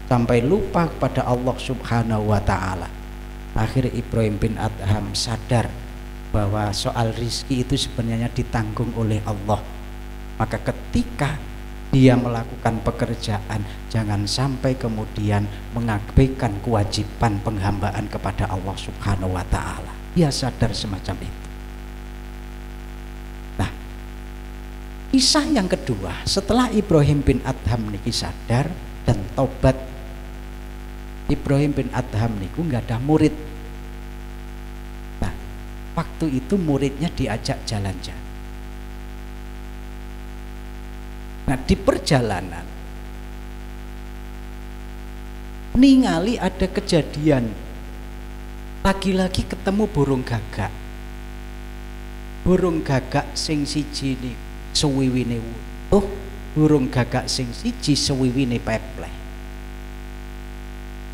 sampai lupa kepada Allah Subhanahu wa ta'ala. Akhirnya Ibrahim bin Adham sadar bahwa soal rizki itu sebenarnya ditanggung oleh Allah. Maka ketika dia melakukan pekerjaan, jangan sampai kemudian mengabaikan kewajiban penghambaan kepada Allah Subhanahu wa ta'ala. Dia sadar semacam itu. Nah, kisah yang kedua, setelah Ibrahim bin Adham niki sadar dan tobat, Ibrahim bin Adham niku nggak ada murid. Nah, waktu itu muridnya diajak jalan-jalan. Nah, di perjalanan ningali ada kejadian lagi-lagi ketemu burung gagak. Burung gagak sing siji ni suwiwine wutuh, burung gagak sing siji suwiwine pepleh.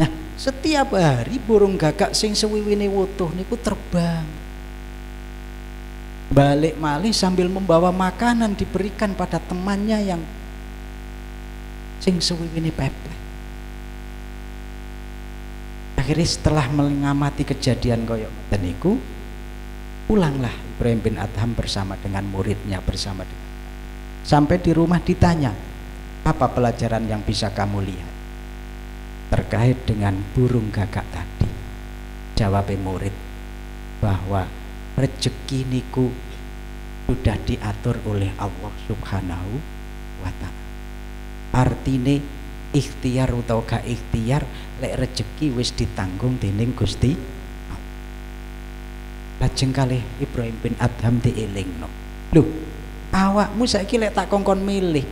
Nah, setiap hari burung gagak sing suwiwine wutuh niku terbang balik malih sambil membawa makanan diberikan pada temannya yang sing suwiwine pepleh. Akhirnya setelah mengamati kejadian koyok ngoten niku, pulanglah Ibrahim bin Adham bersama dengan muridnya, bersama dengan sampai di rumah ditanya, apa pelajaran yang bisa kamu lihat terkait dengan burung gagak tadi? Jawab murid bahwa rezeki niku sudah diatur oleh Allah Subhanahu wa ta'ala. Artine ikhtiar utawa gak ikhtiar, lek rezeki wis ditanggung dening Gusti Allah. Lajeng kalih Ibrahim bin Adham dielingno. Lho, awakmu saiki lek tak kongkon milih,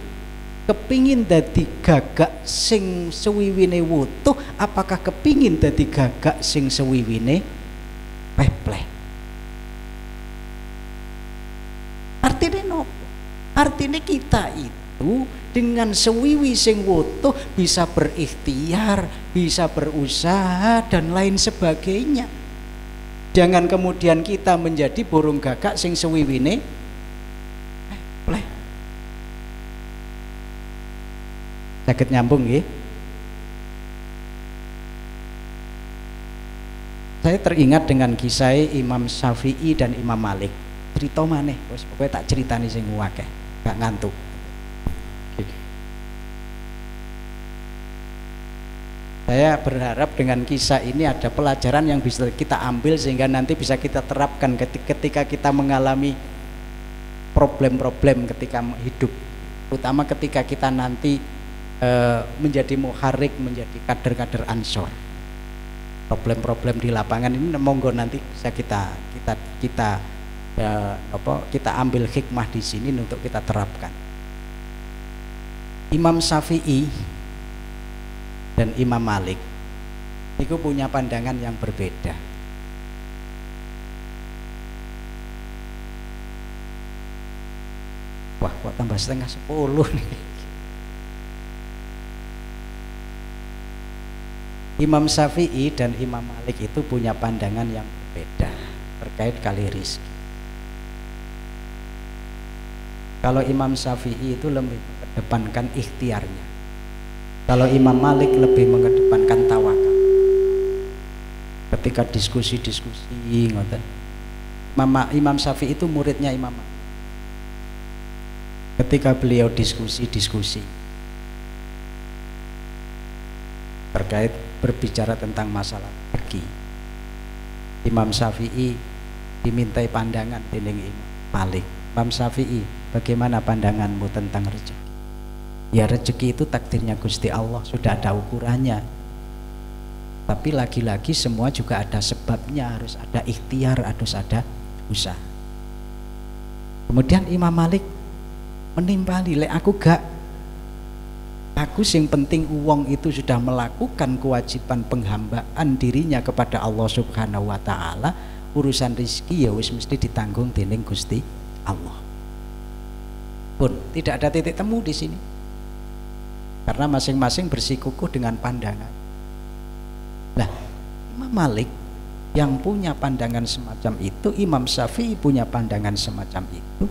kepingin dadi gagak sing suwiwine wutuh, apakah kepingin dadi gagak sing suwiwine pepleh? Artinya nopo? Artinya kita itu dengan sewiwi sing wutuh bisa berikhtiar, bisa berusaha dan lain sebagainya. Jangan kemudian kita menjadi burung gagak sing sewiwine pepleh. Sakit nyambung nggih? Saya teringat dengan kisah Imam Syafi'i dan Imam Malik. Cerita maneh, wis pokoke tak critani sing akeh, gak ngantuk. Saya berharap dengan kisah ini ada pelajaran yang bisa kita ambil sehingga nanti bisa kita terapkan ketika kita mengalami problem-problem ketika hidup. terutama ketika kita nanti menjadi muharrik, menjadi kader-kader Ansor. Problem-problem di lapangan ini monggo nanti bisa kita ambil hikmah di sini untuk kita terapkan. Imam Syafi'i dan Imam Malik itu punya pandangan yang berbeda. Wah, kok tambah 9:30 nih. Imam Syafi'i dan Imam Malik itu punya pandangan yang berbeda terkait kali rizki. Kalau Imam Syafi'i itu lebih mengedepankan ikhtiarnya, kalau Imam Malik lebih mengedepankan tawakal. Ketika diskusi ngoten, Imam Syafi'i itu muridnya Imam Malik. Ketika beliau diskusi terkait berbicara tentang masalah rezeki, Imam Syafi'i dimintai pandangan dening Imam Malik. Imam Syafi'i, bagaimana pandanganmu tentang rezeki? Ya, rezeki itu takdirnya Gusti Allah, sudah ada ukurannya. Tapi lagi-lagi semua juga ada sebabnya, harus ada ikhtiar, harus ada usaha. Kemudian Imam Malik menimpali, lek aku sing penting uang itu sudah melakukan kewajiban penghambaan dirinya kepada Allah Subhanahu wa taala, urusan rizki ya wis mesti ditanggung dening Gusti Allah. Pun tidak ada titik temu di sini. Karena masing-masing bersikukuh dengan pandangan. Nah, Imam Malik yang punya pandangan semacam itu, Imam Syafi'i punya pandangan semacam itu.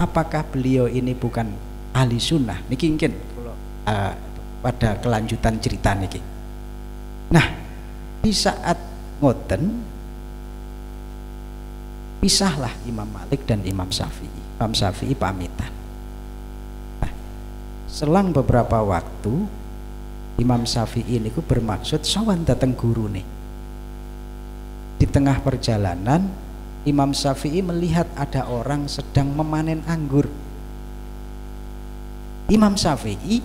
Apakah beliau ini bukan ahli sunnah? Niki mungkin kalau pada kelanjutan cerita niki. Nah, di saat ngoten pisahlah Imam Malik dan Imam Syafi'i. Imam Syafi'i pamitan. Nah, selang beberapa waktu Imam Syafi'i niku bermaksud sowan dateng guru nih. Di tengah perjalanan Imam Syafi'i melihat ada orang sedang memanen anggur. Imam Syafi'i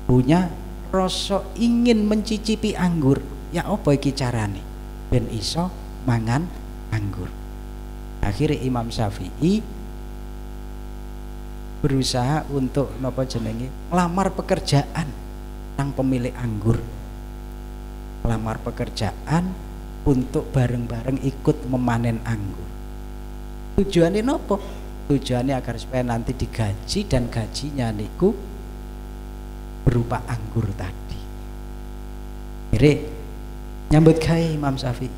punya rasa ingin mencicipi anggur. Ya apa iki carane ben iso mangan anggur. Akhirnya Imam Syafi'i berusaha untuk napa jenenge ngelamar pekerjaan nang pemilik anggur. Lamar pekerjaan untuk bareng-bareng ikut memanen anggur. Tujuannya nopo? Tujuannya agar supaya nanti digaji, dan gajinya niku berupa anggur tadi. Jadi nyambut gawe Imam Syafi'i.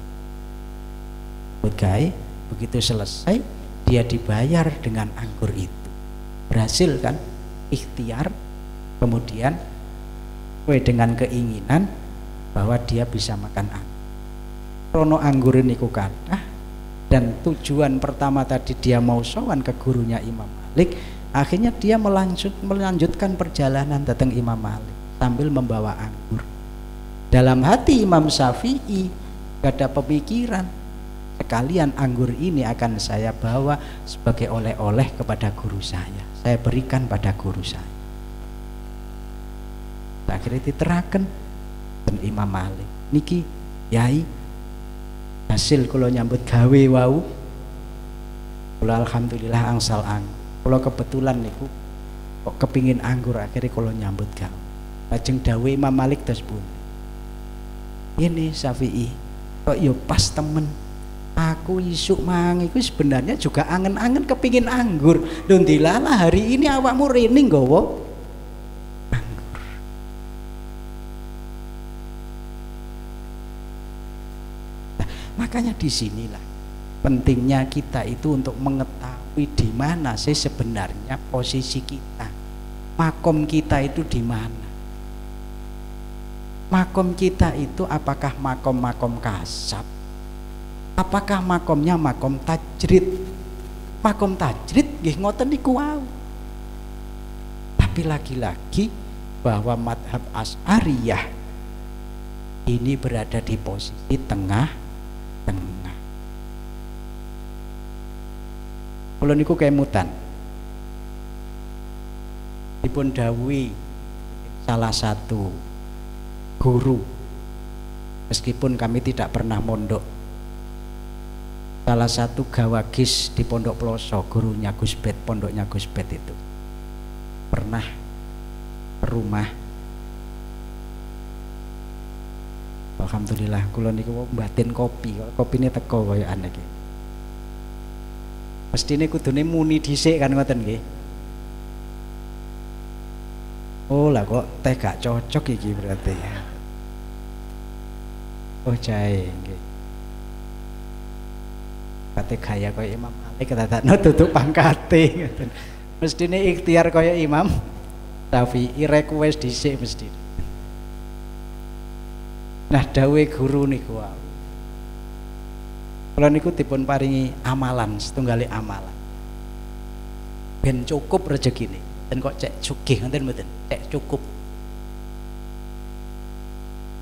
Nyambut gawe, begitu selesai dia dibayar dengan anggur itu. Berhasil kan? Ikhtiar, kemudian sesuai dengan keinginan bahwa dia bisa makan anggur. Rono anggur niku kathah, dan tujuan pertama tadi dia mau sowan ke gurunya Imam Malik, akhirnya dia melanjutkan perjalanan datang Imam Malik sambil membawa anggur. Dalam hati Imam Syafi'i gak ada pemikiran, sekalian anggur ini akan saya bawa sebagai oleh-oleh kepada guru saya berikan pada guru saya. Akhirnya diteraken dan Imam Malik niki, yai hasil kalau nyambut gawe wau, kalau alhamdulillah angsal anggur. Kalau kebetulan niku kok kepingin anggur, akhirnya kalau nyambut gawe. Lajeng dawe Imam Malik terus pun, ini Syafi'i kok yo pas temen, aku isuk mang iku sebenarnya juga angen-angen kepingin anggur. Lho ndilalah hari ini awakmu rene nggawa anggur. Nah, makanya disinilah pentingnya kita itu untuk mengetahui di mana sih sebenarnya posisi kita, makom kita itu di mana. Makom kita itu apakah makom kasab, apakah makomnya makom tajrid? Makom tajrid nggih ngoten niku wau. Tapi lagi-lagi bahwa madhab Asy'ariyah ini berada di posisi tengah-tengah. Kula niku kemutan. dipun dawuhi salah satu guru, meskipun kami tidak pernah mondok, salah satu gawagis di Pondok Ploso, gurunya Gus Bet, pondoknya Gus Bet itu pernah ke rumah. Alhamdulillah kula niku mbatin kopi, kopine teko koyokan iki. Mestine kudune muni dhisik kan ngoten nggih. Oh lah kok teh gak cocok iki berarti ya. Oh jae nggih. Kate gaya kaya Imam Malik kedadak tutup pangkate ngoten. Mestine ikhtiar kaya Imam Syafi'i request dhisik mesti. Nah dawe guru niku kula niku dipun paringi amalan, setunggale amalan ben cukup rezekine, dan kok cek sugih ngoten mboten, cek cukup.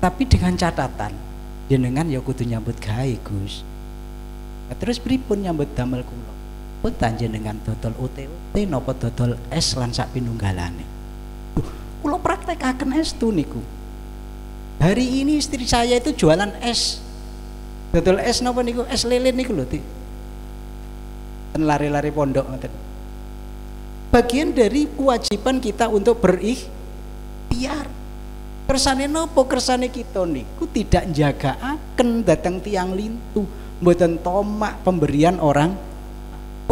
Tapi dengan catatan jenengan ya kudu nyambut gawe Gus. Nah, terus pripun nyambut damel kula? Pun panjenengan dodol OT-OT napa dodol es lan sak pinunggalane. Kula praktekaken estu niku. Hari ini istri saya itu jualan es, dodol es napa niku, es lilin niku lho, ten lari-lari pondok ngoten. Bagian dari kewajiban kita untuk berikhtiar. Kersane napa? Kersane kita niku tidak njagaaken datang tiang lintu, mboten tomak pemberian orang.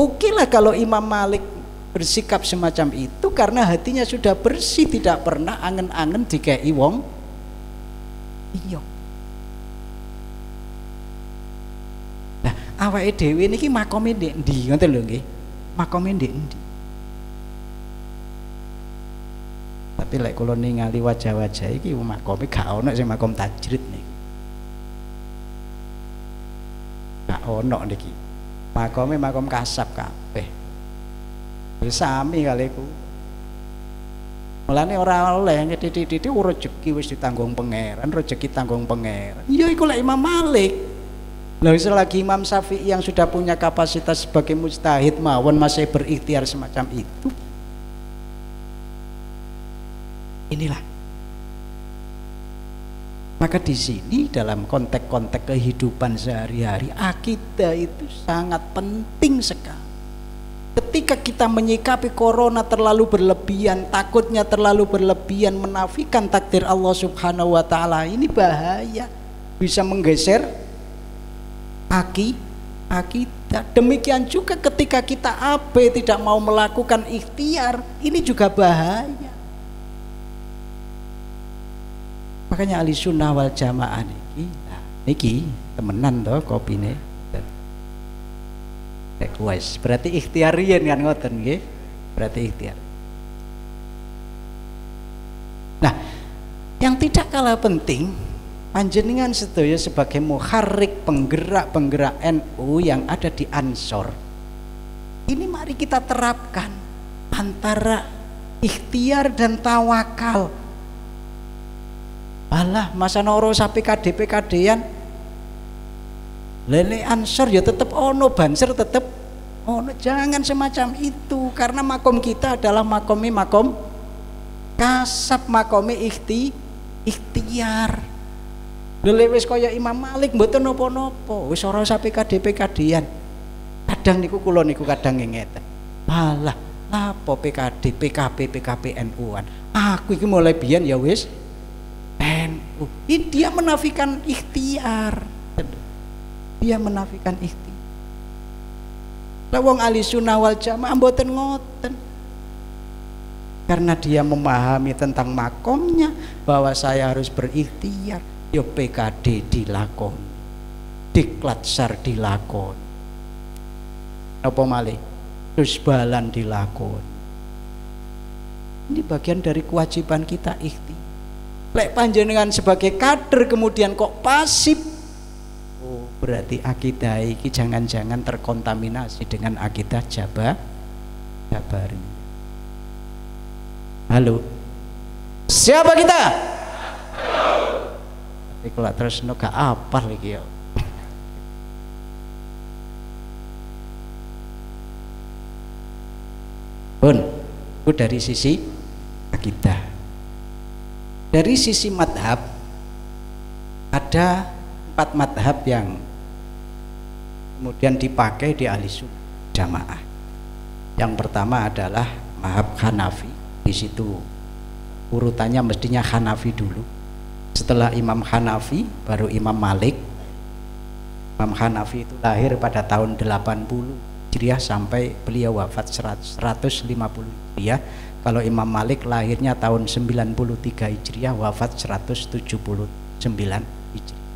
Oke lah kalau Imam Malik bersikap semacam itu karena hatinya sudah bersih, tidak pernah angen-angen dikei wong. Iya. Nah, awake dhewe niki makome ndek ndi ngoten lho nggih. Makome ndek ndi. Tapi lek kula ningali wajah-wajah iki makome gak ono sing makom tajrid niki. Gak ono niki. Makome makom kasab kabeh. Wis sami kaliku. Mulane ora oleh titik-titik rezeki wis ditanggung pangeran, rezeki tanggung pangeran. Ya iku lek Imam Malik. Lah selagi Imam Syafi'i yang sudah punya kapasitas sebagai mujtahid mawon masih berikhtiar semacam itu. Inilah. Maka di sini dalam konteks-konteks kehidupan sehari-hari akidah itu sangat penting sekali. Ketika kita menyikapi corona terlalu berlebihan, takutnya terlalu berlebihan, menafikan takdir Allah Subhanahu wa Ta'ala, ini bahaya, bisa menggeser akidah. Demikian juga ketika kita abai tidak mau melakukan ikhtiar, ini juga bahaya. Makanya ahli sunnah wal jamaah niki temenan toh kopine. Request berarti ikhtiarian kan ngoten nggih, berarti ikhtiar. Nah, yang tidak kalah penting panjenengan sedaya sebagai muharrik penggerak NU yang ada di Ansor. Ini mari kita terapkan antara ikhtiar dan tawakal. Alah, masa noro sampai PKD-PKD-an lele Ansor ya tetap ono, Banser tetap ono. Jangan semacam itu, karena makom kita adalah makom kasab, makom ikhtiar. Lele wis kaya Imam Malik mboten napa-napa, wis ora sampai PKD-PKD-an. Kadang niku kula niku kadang ngeten. Alah, napa PKD, PKP NU-an. Aku iki mulai biyen ya wis NU. Ini dia menafikan ikhtiar. Dia menafikan ikhtiar. Lah wong ahli sunnah wal jamaah mboten ngoten. Karena dia memahami tentang makomnya bahwa saya harus berikhtiar, yo PKD dilakon, diklatsar dilakon. Apa malih? Terus balan dilakon. Ini bagian dari kewajiban kita ikhtiar. Lek panjenengan sebagai kader kemudian kok pasif, oh berarti akidah iki jangan-jangan terkontaminasi dengan akidah Jabari. Halo, siapa kita? Tapi kalau terus gak apa lagi ya. Pun, itu dari sisi akidah. Dari sisi madhab ada 4 madhab yang kemudian dipakai di ahli sunnah jamaah. Yang pertama adalah madhab Hanafi. Di situ urutannya mestinya Hanafi dulu. Setelah Imam Hanafi baru Imam Malik. Imam Hanafi itu lahir pada tahun 80 Hijriah sampai beliau wafat 150 Hijriah. Kalau Imam Malik lahirnya tahun 93 Hijriah, wafat 179 Hijriah.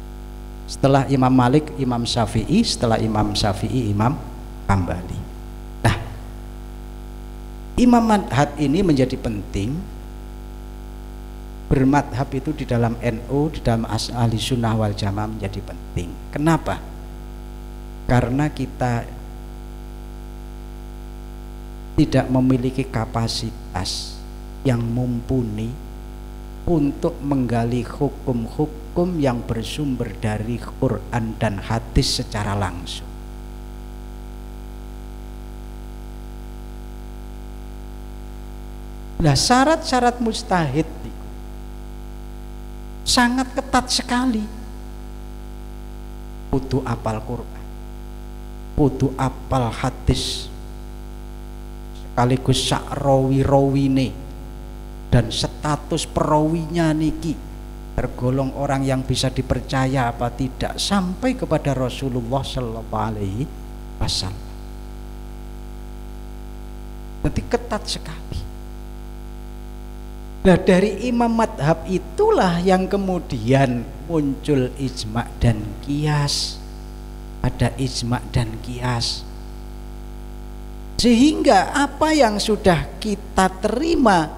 Setelah Imam Malik, Imam Syafi'i, setelah Imam Syafi'i, Imam Hambali. Nah, imam madhab ini menjadi penting. Bermadhab itu di dalam NU, di dalam ahli sunnah wal jamaah menjadi penting. Kenapa? Karena kita tidak memiliki kapasitas yang mumpuni untuk menggali hukum-hukum yang bersumber dari Quran dan hadis secara langsung. Nah, syarat-syarat mujtahid sangat ketat sekali. Kudu apal Quran, kudu apal hadis, sekaligus sak rawi-rawine, dan status perawinya niki tergolong orang yang bisa dipercaya apa tidak sampai kepada Rasulullah Sallallahu Alaihi Wasallam. Jadi ketat sekali. Nah, dari imam madhab itulah yang kemudian muncul ijma' dan qiyas. Ada ijma' dan qiyas, sehingga apa yang sudah kita terima,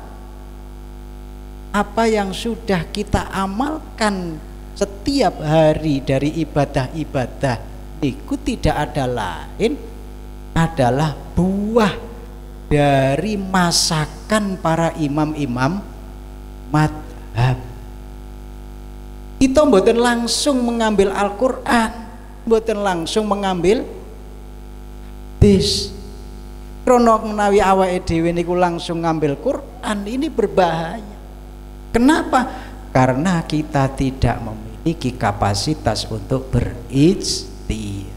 apa yang sudah kita amalkan setiap hari dari ibadah-ibadah itu tidak ada lain adalah buah dari masakan para imam-imam madhab. Kita mboten langsung mengambil Al-Quran, mboten langsung mengambil hadis. Krono menawi awake dhewe niku langsung ngambil Quran, ini berbahaya. Kenapa? Karena kita tidak memiliki kapasitas untuk berijtihad.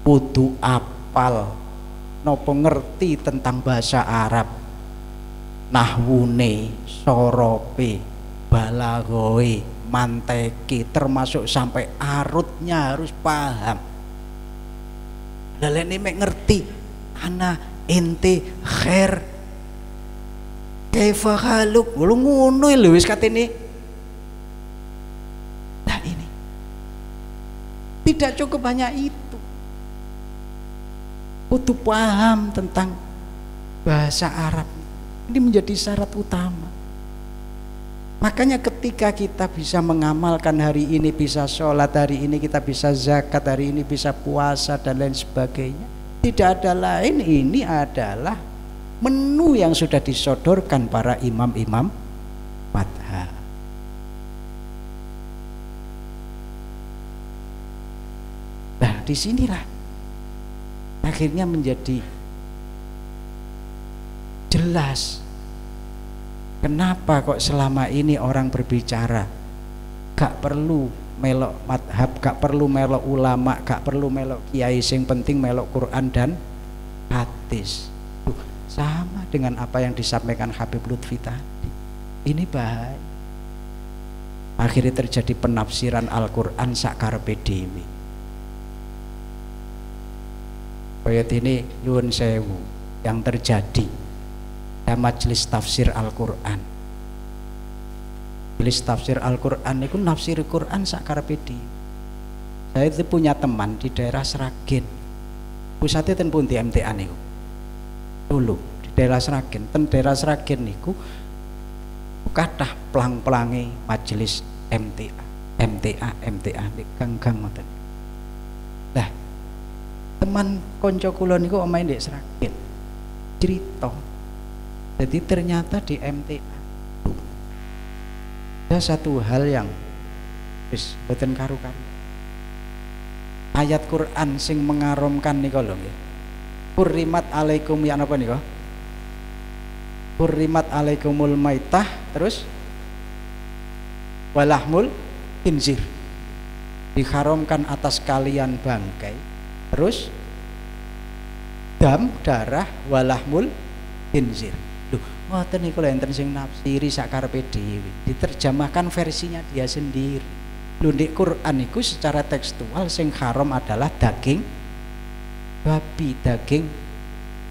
Kudu apal, nopo ngerti tentang bahasa Arab, nahwune, sorope, balaghoe, manteki, termasuk sampai arutnya harus paham. Lalu ini mek ngerti ana ente khair kaifa haluk lu ngono lho wis katene. Nah, ini tidak cukup hanya itu, kudu paham tentang bahasa Arab. Ini menjadi syarat utama. Makanya ketika kita bisa mengamalkan hari ini bisa sholat, hari ini kita bisa zakat, hari ini bisa puasa dan lain sebagainya, tidak ada lain, ini adalah menu yang sudah disodorkan para imam-imam madhab. Nah, disinilah akhirnya menjadi jelas kenapa kok selama ini orang berbicara gak perlu melok madhab, gak perlu melok ulama, gak perlu melok kiai, sing penting melok Quran dan hadis. Sama dengan apa yang disampaikan Habib Lutfi tadi. Ini bahaya. Akhirnya terjadi penafsiran Al-Quran sakarepe dhewe. Kaya ini nyuwun sewu yang terjadi majelis tafsir Al-Quran. Majelis tafsir Al-Quran itu nafsir Quran sakarepe dhewe. Saya itu punya teman di daerah Sragen. Pusatnya ten pundi MTA niku. Dulu di daerah Sragen, ten daerah Sragen niku kathah pelang-pelangi majelis MTA gang-gang ngoten. Lah, teman konco kula niku omahe ndek Sragen. Cerita. Jadi ternyata di MTA ada satu hal yang wis boten karu-karu. Ayat Quran sing mengaromkan nika lho nggih. Kurimat alaikum ya napa nika? hurrimat alaikumul maitah, terus walahmul khinzir, diharamkan atas kalian bangkai, terus dam darah walahmul khinzir. Duh, ngoten niku lho enten sing nafsiri sakarepe dhewe, diterjemahkan versinya dia sendiri. Lho ndek Quran niku secara tekstual sing haram adalah daging babi, daging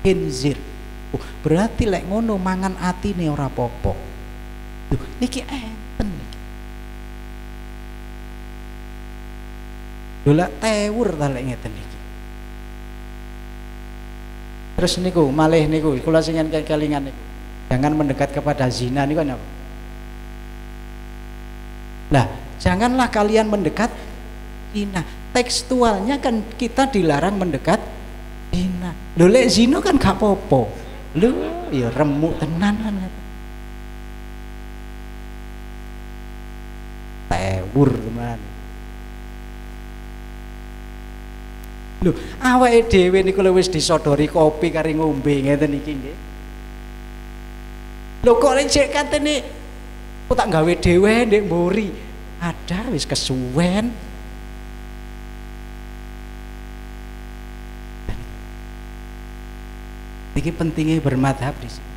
khinzir. Berarti lek ngono mangan atine ora apa-apa. Duh, niki enten niki. Lha tewur ta lek ngeten niki. Terus niku malih niku kula sing kelingan niku. Jangan mendekat kepada zina niku napa? Lah, janganlah kalian mendekat zina. Tekstualnya kan kita dilarang mendekat zina. Lho lek zina kan gak apa-apa. Lho ya remuk tenan kan. Tewur teman. Lho, awake dhewe niku lho wis disodori kopi kari ngombe ngeten iki nggih. Lho kok lecek katene kok tak gawe dhewe ndek mburi. Ada wis kesuwen. Ini pentingnya bermadhab di sini.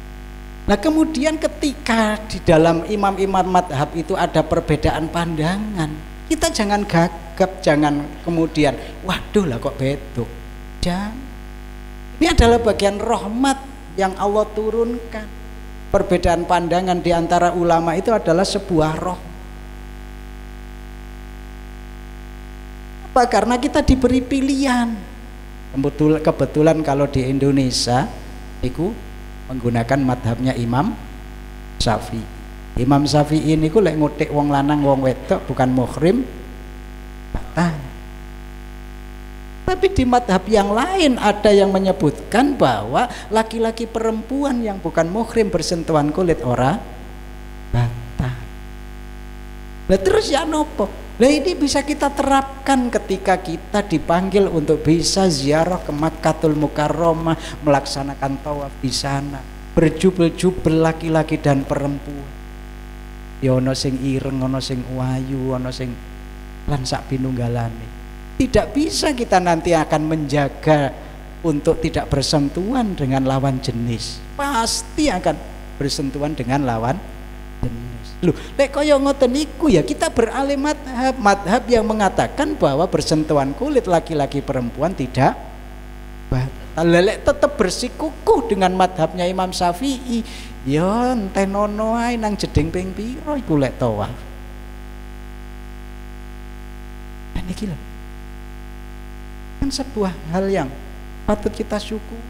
Nah kemudian ketika di dalam imam-imam madhab itu ada perbedaan pandangan, kita jangan gagap, jangan kemudian waduh lah kok beduk. Jangan. Ini adalah bagian rahmat yang Allah turunkan. Perbedaan pandangan di antara ulama itu adalah sebuah rahmat. Apa? Karena kita diberi pilihan. Kebetulan kalau di Indonesia niku menggunakan madhabnya Imam Syafi'i. Imam Syafi'i niku lek ngutik wong lanang wong wedok bukan muhrim batal. Tapi di madhab yang lain ada yang menyebutkan bahwa laki-laki perempuan yang bukan muhrim bersentuhan kulit ora batal. Nah terus ya nopo? Nah ini bisa kita terapkan ketika kita dipanggil untuk bisa ziarah ke Makkatul Mukarramah, melaksanakan tawaf di sana, berjubel-jubel laki-laki dan perempuan. Ya ono sing ireng, ono sing wayu, ono sing lan sak pinunggalane. Tidak bisa kita nanti akan menjaga untuk tidak bersentuhan dengan lawan jenis. Pasti akan bersentuhan dengan lawan jenis. Loh, lek kaya ngoten niku ya kita beralih madhab yang mengatakan bahwa bersentuhan kulit laki-laki perempuan tidak batal. Lek tetap bersikukuh dengan madhabnya Imam Syafi'i, ya entenono ae nang jeding ping pira iku lek tawaf. Niki lho. Kan sebuah hal yang patut kita syukur.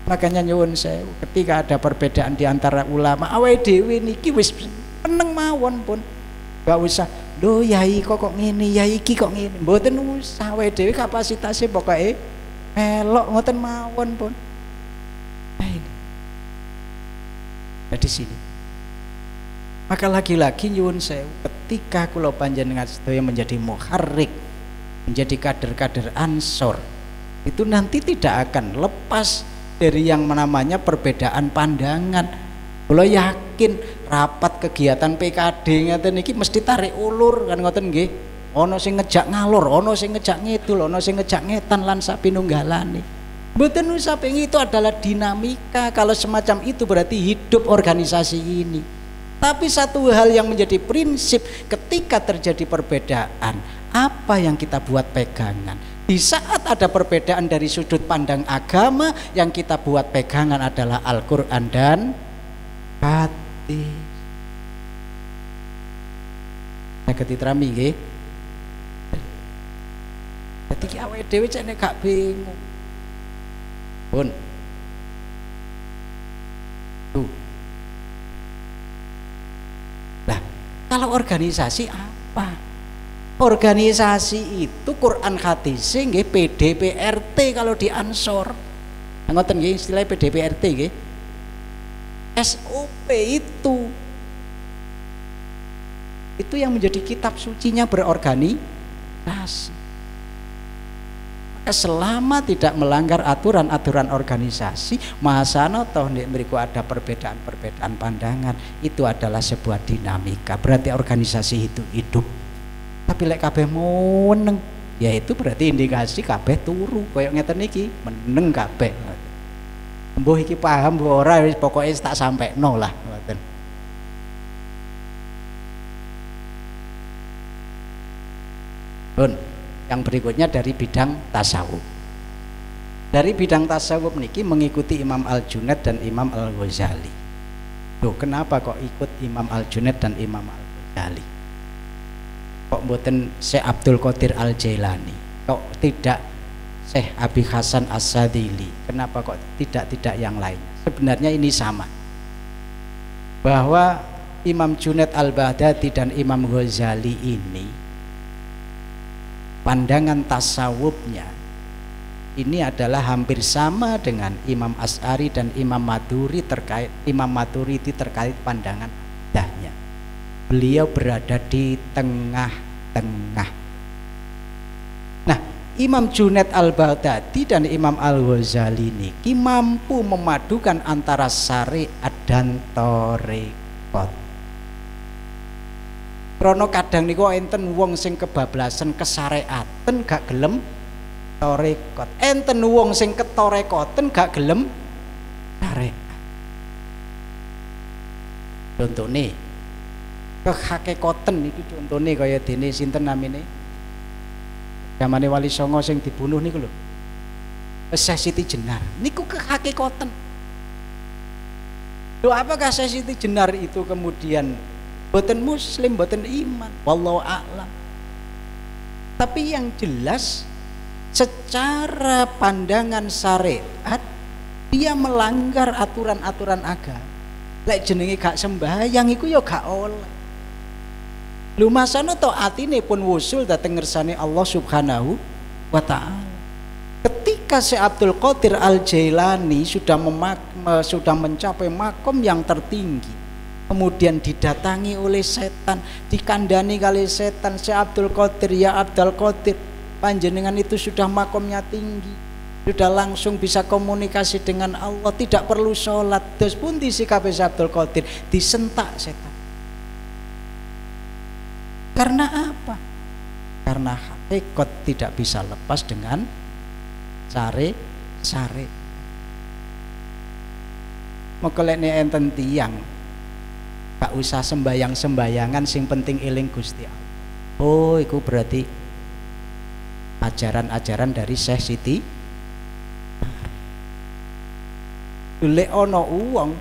Makanya nyuwun sewu ketika ada perbedaan di antara ulama awake dhewe niki wis meneng mawon pun gak usah lho yai kok ngene yai iki kok ngene mboten usah awake dhewe kapasitasnya pokoke melok ngoten mawon pun. Nah ini di sini maka lagi-lagi nyuwun sewu ketika kula panjenengan sedaya menjadi muharrik, menjadi kader-kader Ansor, itu nanti tidak akan lepas dari yang namanya perbedaan pandangan. Kula yakin rapat kegiatan PKD ngeten iki mesti tarik ulur kan ngoten nggih. Ana sing ngejak ngalor, ana sing ngejak ngidul, ana sing ngejak ngetan lan sak pinunggalane. Mboten usah pengen, itu adalah dinamika. Kalau semacam itu berarti hidup organisasi ini. Tapi satu hal yang menjadi prinsip ketika terjadi perbedaan, apa yang kita buat pegangan? Di saat ada perbedaan dari sudut pandang agama, yang kita buat pegangan adalah Al-Quran dan hadis. Saged diterami nggih. Dadi ki awake dhewe cek nek gak bingung. Pun. Tuh. Lah, kalau organisasi apa? Organisasi itu Quran hadis nggih PDPRT kalau di Ansor. Ngoten nggih istilahnya PDPRT nggih. SOP itu yang menjadi kitab sucinya berorganisasi. selama tidak melanggar aturan-aturan organisasi, masana toh nek mriku ada perbedaan-perbedaan pandangan, itu adalah sebuah dinamika. Berarti organisasi itu hidup. Tapi lek kabeh meneng, ya itu berarti indikasi kabeh turu. Koyok ngeten iki, meneng kabeh. Mbuh iki paham mbuh ora wis pokoke tak sampekno lah ngoten. Pun yang berikutnya dari bidang tasawuf. Dari bidang tasawuf niki mengikuti Imam Al-Junaid dan Imam Al-Ghazali. Loh, kenapa kok ikut Imam Al-Junaid dan Imam Al-Ghazali? Kok mboten Syekh Abdul Qadir Al-Jailani? Kok tidak Syekh Abi Hasan As-Sadili? Kenapa kok tidak yang lain? Sebenarnya ini sama. Bahwa Imam Junaid Al-Baghdadi dan Imam Ghazali ini pandangan tasawufnya ini adalah hampir sama dengan Imam Asy'ari dan Imam Maturidi terkait pandangan akidahnya. Beliau berada di tengah-tengah. Nah, Imam Junaid Al-Baghdadi dan Imam Al-Ghazali niki mampu memadukan antara syariat dan thariqat. Krono kadang niku enten wong sing kebablasan kesyariaten gak gelem thariqat. Enten wong sing kethariqaten gak gelem syariat. Contone kehakikatan niku contone kaya dene sinten namine? Zamane Wali Songo sing dibunuh niku lho. Syekh Siti Jenar. Niku kehakikatan. Lho apakah Syekh Siti Jenar itu kemudian boten muslim, boten iman, wallahu a'lam. Tapi yang jelas secara pandangan syariat dia melanggar aturan-aturan agama. Lek jenenge gak sembahyang iku ya gak oleh. Lho masane to atine pun wusul dhateng ngersane Allah Subhanahu wa taala. Ketika Syekh Abdul Qadir Al-Jailani sudah mencapai makom yang tertinggi, kemudian didatangi oleh setan, dikandani kali setan, Syekh Abdul Qadir, ya Abdul Qadir, panjenengan itu sudah makomnya tinggi, sudah langsung bisa komunikasi dengan Allah, tidak perlu sholat. Terus pun disikapi Syekh Abdul Qadir, disentak setan. Karena apa? Karena hakikat tidak bisa lepas dengan sare. Mekolekne enten tiyang gak usah sembayang-sembayangan, sing penting eling Gusti Allah. Oh, itu berarti ajaran-ajaran dari Syekh Siti. Lek ana wong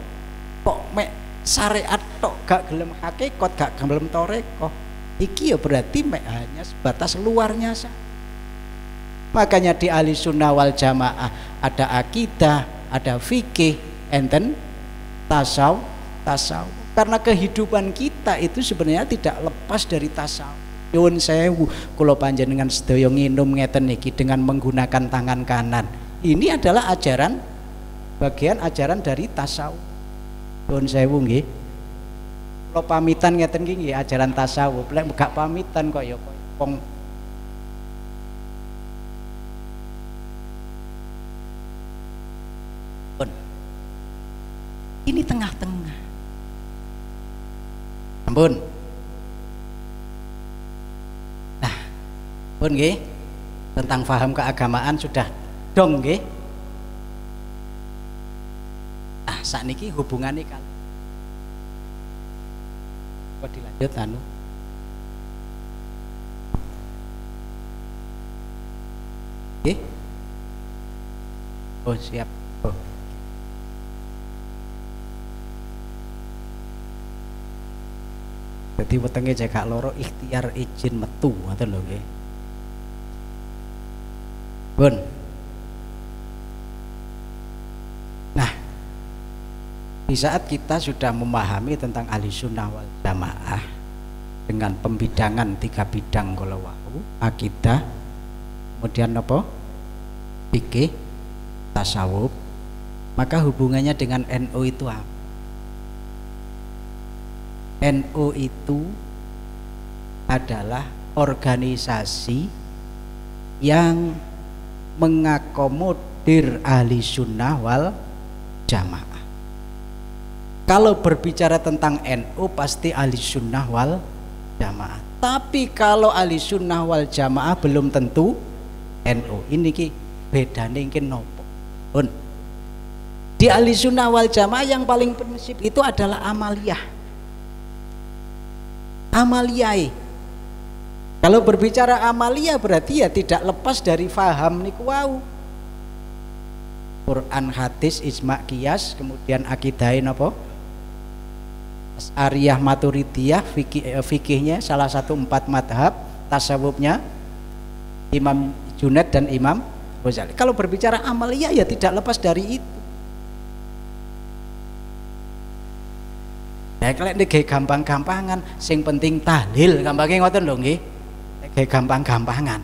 kok mek syariat tok gak gelem hakikat, gak gelem thariqah, iki ya berarti mek hanya sebatas luarnya saja. Makanya di Ahli Sunnah wal Jamaah ada akidah, ada fikih, enten tasawuf. Karena kehidupan kita itu sebenarnya tidak lepas dari tasawuf. Nyuwun sewu, kula panjenengan sedaya nginum ngeten niki dengan menggunakan tangan kanan. Ini adalah bagian ajaran dari tasawuf. Nyuwun sewu nggih. Kula pamitan ngeten iki nggih ajaran tasawuf. Lek gak pamitan kok ya wong ini tengah-tengah. Ampun. Nah, pun nggih, tentang paham keagamaan sudah dong nggih. Nah, sakniki hubungannya kali. Kok dilanjut anu? Nggih. Oh, siap. Oh. Jadi wetenge jaga loro ikhtiar izin metu ngoten lho nggih. Pun. Nah, di saat kita sudah memahami tentang Ahli Sunnah wal Jamaah dengan pembidangan 3 bidang kala wau, akidah, kemudian apa? Fikih, tasawuf, maka hubungannya dengan NU itu apa? NU itu adalah organisasi yang mengakomodir ahli sunnah wal jamaah. Kalau berbicara tentang NU pasti ahli sunnah wal jamaah. Tapi kalau ahli sunnah wal jamaah belum tentu NU. Ini ki bedane iki nopo? Pun di ahli sunnah wal jamaah yang paling prinsip itu adalah amaliyah. Amaliyah. Kalau berbicara amaliyah berarti ya tidak lepas dari faham niku wau. Quran, hadis, ijma, qiyas, kemudian akidah napa? Asy'ariyah, Maturidiyah, fikihnya salah satu 4 madhab, tasawufnya Imam Junaid dan Imam Ghazali. Kalau berbicara amaliyah ya tidak lepas dari itu. Ya kalau ini gampang-gampangan, sing penting tahlil, gampangnya ngoten lho nggih. Kayak gampang-gampangan.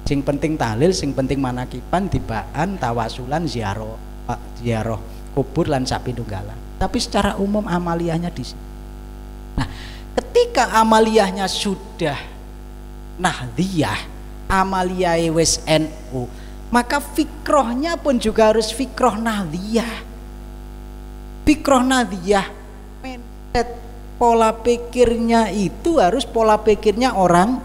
Sing penting tahlil, sing penting manakiban, tibaan, tawasulan, ziarah kubur lan sapinunggalan. Tapi secara umum amaliyahnya di sini. Nah, ketika amaliyahnya sudah nahdiyah, amaliyah wis NU, maka fikrohnya pun juga harus fikroh nahdiyah. Fikroh nahdiyah, pola pikirnya itu harus pola pikirnya orang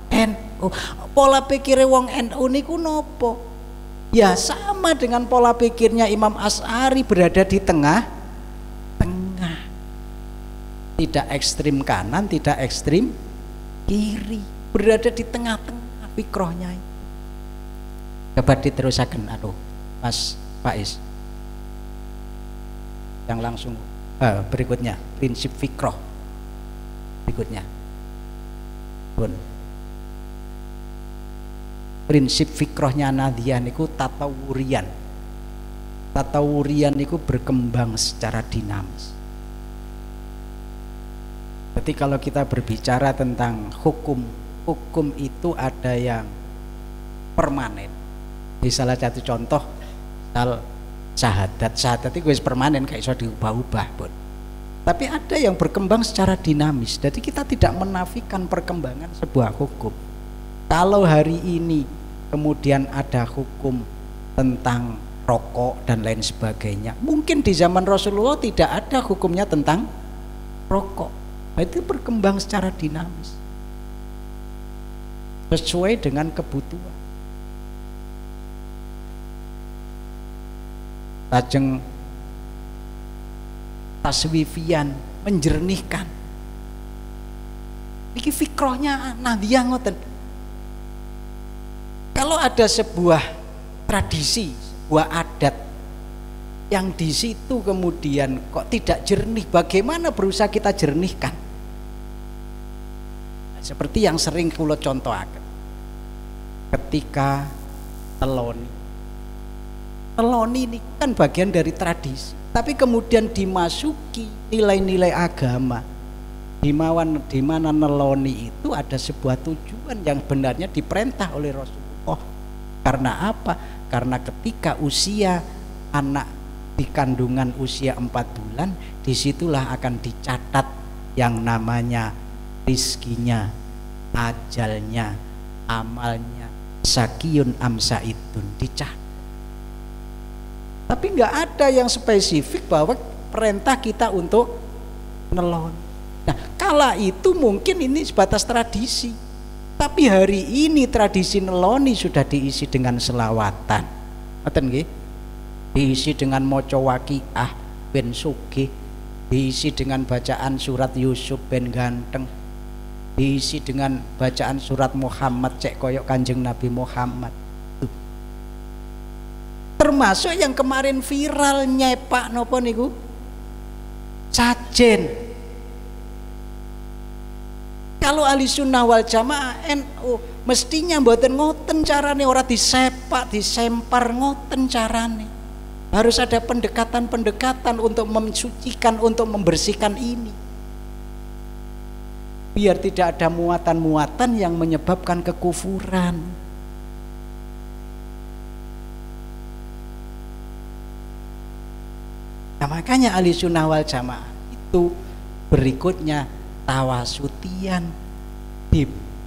NU. Pola pikirnya wong NU niku nopo? Ya sama dengan pola pikirnya Imam Asy'ari, berada di tengah-tengah. Tidak ekstrim kanan, tidak ekstrim kiri, berada di tengah-tengah fikrohnya. Coba diterusaken Mas Faiz. Yang langsung berikutnya, prinsip fikroh berikutnya. Pun prinsip fikrohnya Nahdiyah niku tatawurian. Tatawurian niku berkembang secara dinamis. Jadi kalau kita berbicara tentang hukum itu ada yang permanen. Di salah satu contoh, syahadat itu permanen, kayak iso diubah-ubah pun. Tapi ada yang berkembang secara dinamis. Jadi kita tidak menafikan perkembangan sebuah hukum. Kalau hari ini kemudian ada hukum tentang rokok dan lain sebagainya, mungkin di zaman Rasulullah tidak ada hukumnya tentang rokok. Itu berkembang secara dinamis sesuai dengan kebutuhan. Lajeng taswifian, menjernihkan. Iki fikrohnya Nahdiyah ngoten. Kalau ada sebuah tradisi, sebuah adat yang di situ kemudian kok tidak jernih, bagaimana berusaha kita jernihkan? Seperti yang sering kula contohaken. Ketika teloni ini kan bagian dari tradisi, tapi kemudian dimasuki nilai-nilai agama, di mana neloni itu ada sebuah tujuan yang benarnya diperintah oleh Rasulullah. Karena apa? Karena ketika usia anak di kandungan usia 4 bulan, disitulah akan dicatat yang namanya rizkinya, ajalnya, amalnya, sakiyun amsaitun, dicatat. Tapi nggak ada yang spesifik bahwa perintah kita untuk nelon. Nah, kala itu mungkin ini sebatas tradisi. Tapi hari ini tradisi neloni sudah diisi dengan selawatan. Ngoten nggih? Diisi dengan maca waqiah ben sugih, diisi dengan bacaan surat Yusuf ben ganteng, diisi dengan bacaan surat Muhammad cek koyok Kanjeng Nabi Muhammad. Termasuk yang kemarin viral nyepak nopo niku sajen. Kalau ahli sunnah wal jamaah NU mestinya mboten ngoten carane, ora disepak disempar ngoten carane. Harus ada pendekatan-pendekatan untuk mensucikan, untuk membersihkan ini, biar tidak ada muatan-muatan yang menyebabkan kekufuran. Nah, makanya ahli sunnah wal jamaah itu berikutnya tawasutian,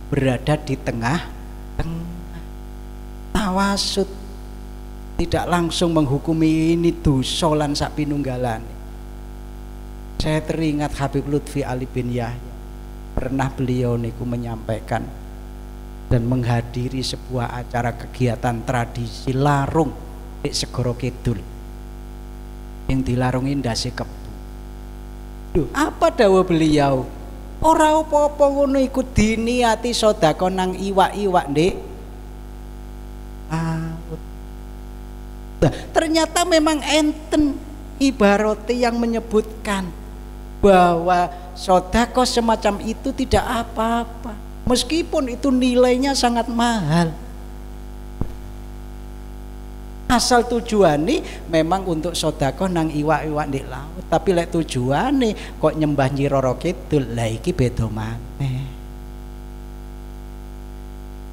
berada di tengah-tengah. tawasud, tidak langsung menghukumi ini dosa lan sak pinunggalane. Saya teringat Habib Lutfi Ali bin Yahya, pernah beliau niku menyampaikan dan menghadiri sebuah acara kegiatan tradisi larung di Segoro Kidul yang dilarungi ndase kebu. Duh, apa dawuh beliau? Ora apa-apa ngono iku diniati sedekah nang iwak-iwak, Ndek. Nah, ternyata memang enten ibaratnya yang menyebutkan bahwa sedekah semacam itu tidak apa-apa, meskipun itu nilainya sangat mahal. Asal tujuannya memang untuk sedekah nang iwak-iwak di laut, tapi lek tujuannya kok nyembah Nyi Roro Kidul, lah iki beda maneh.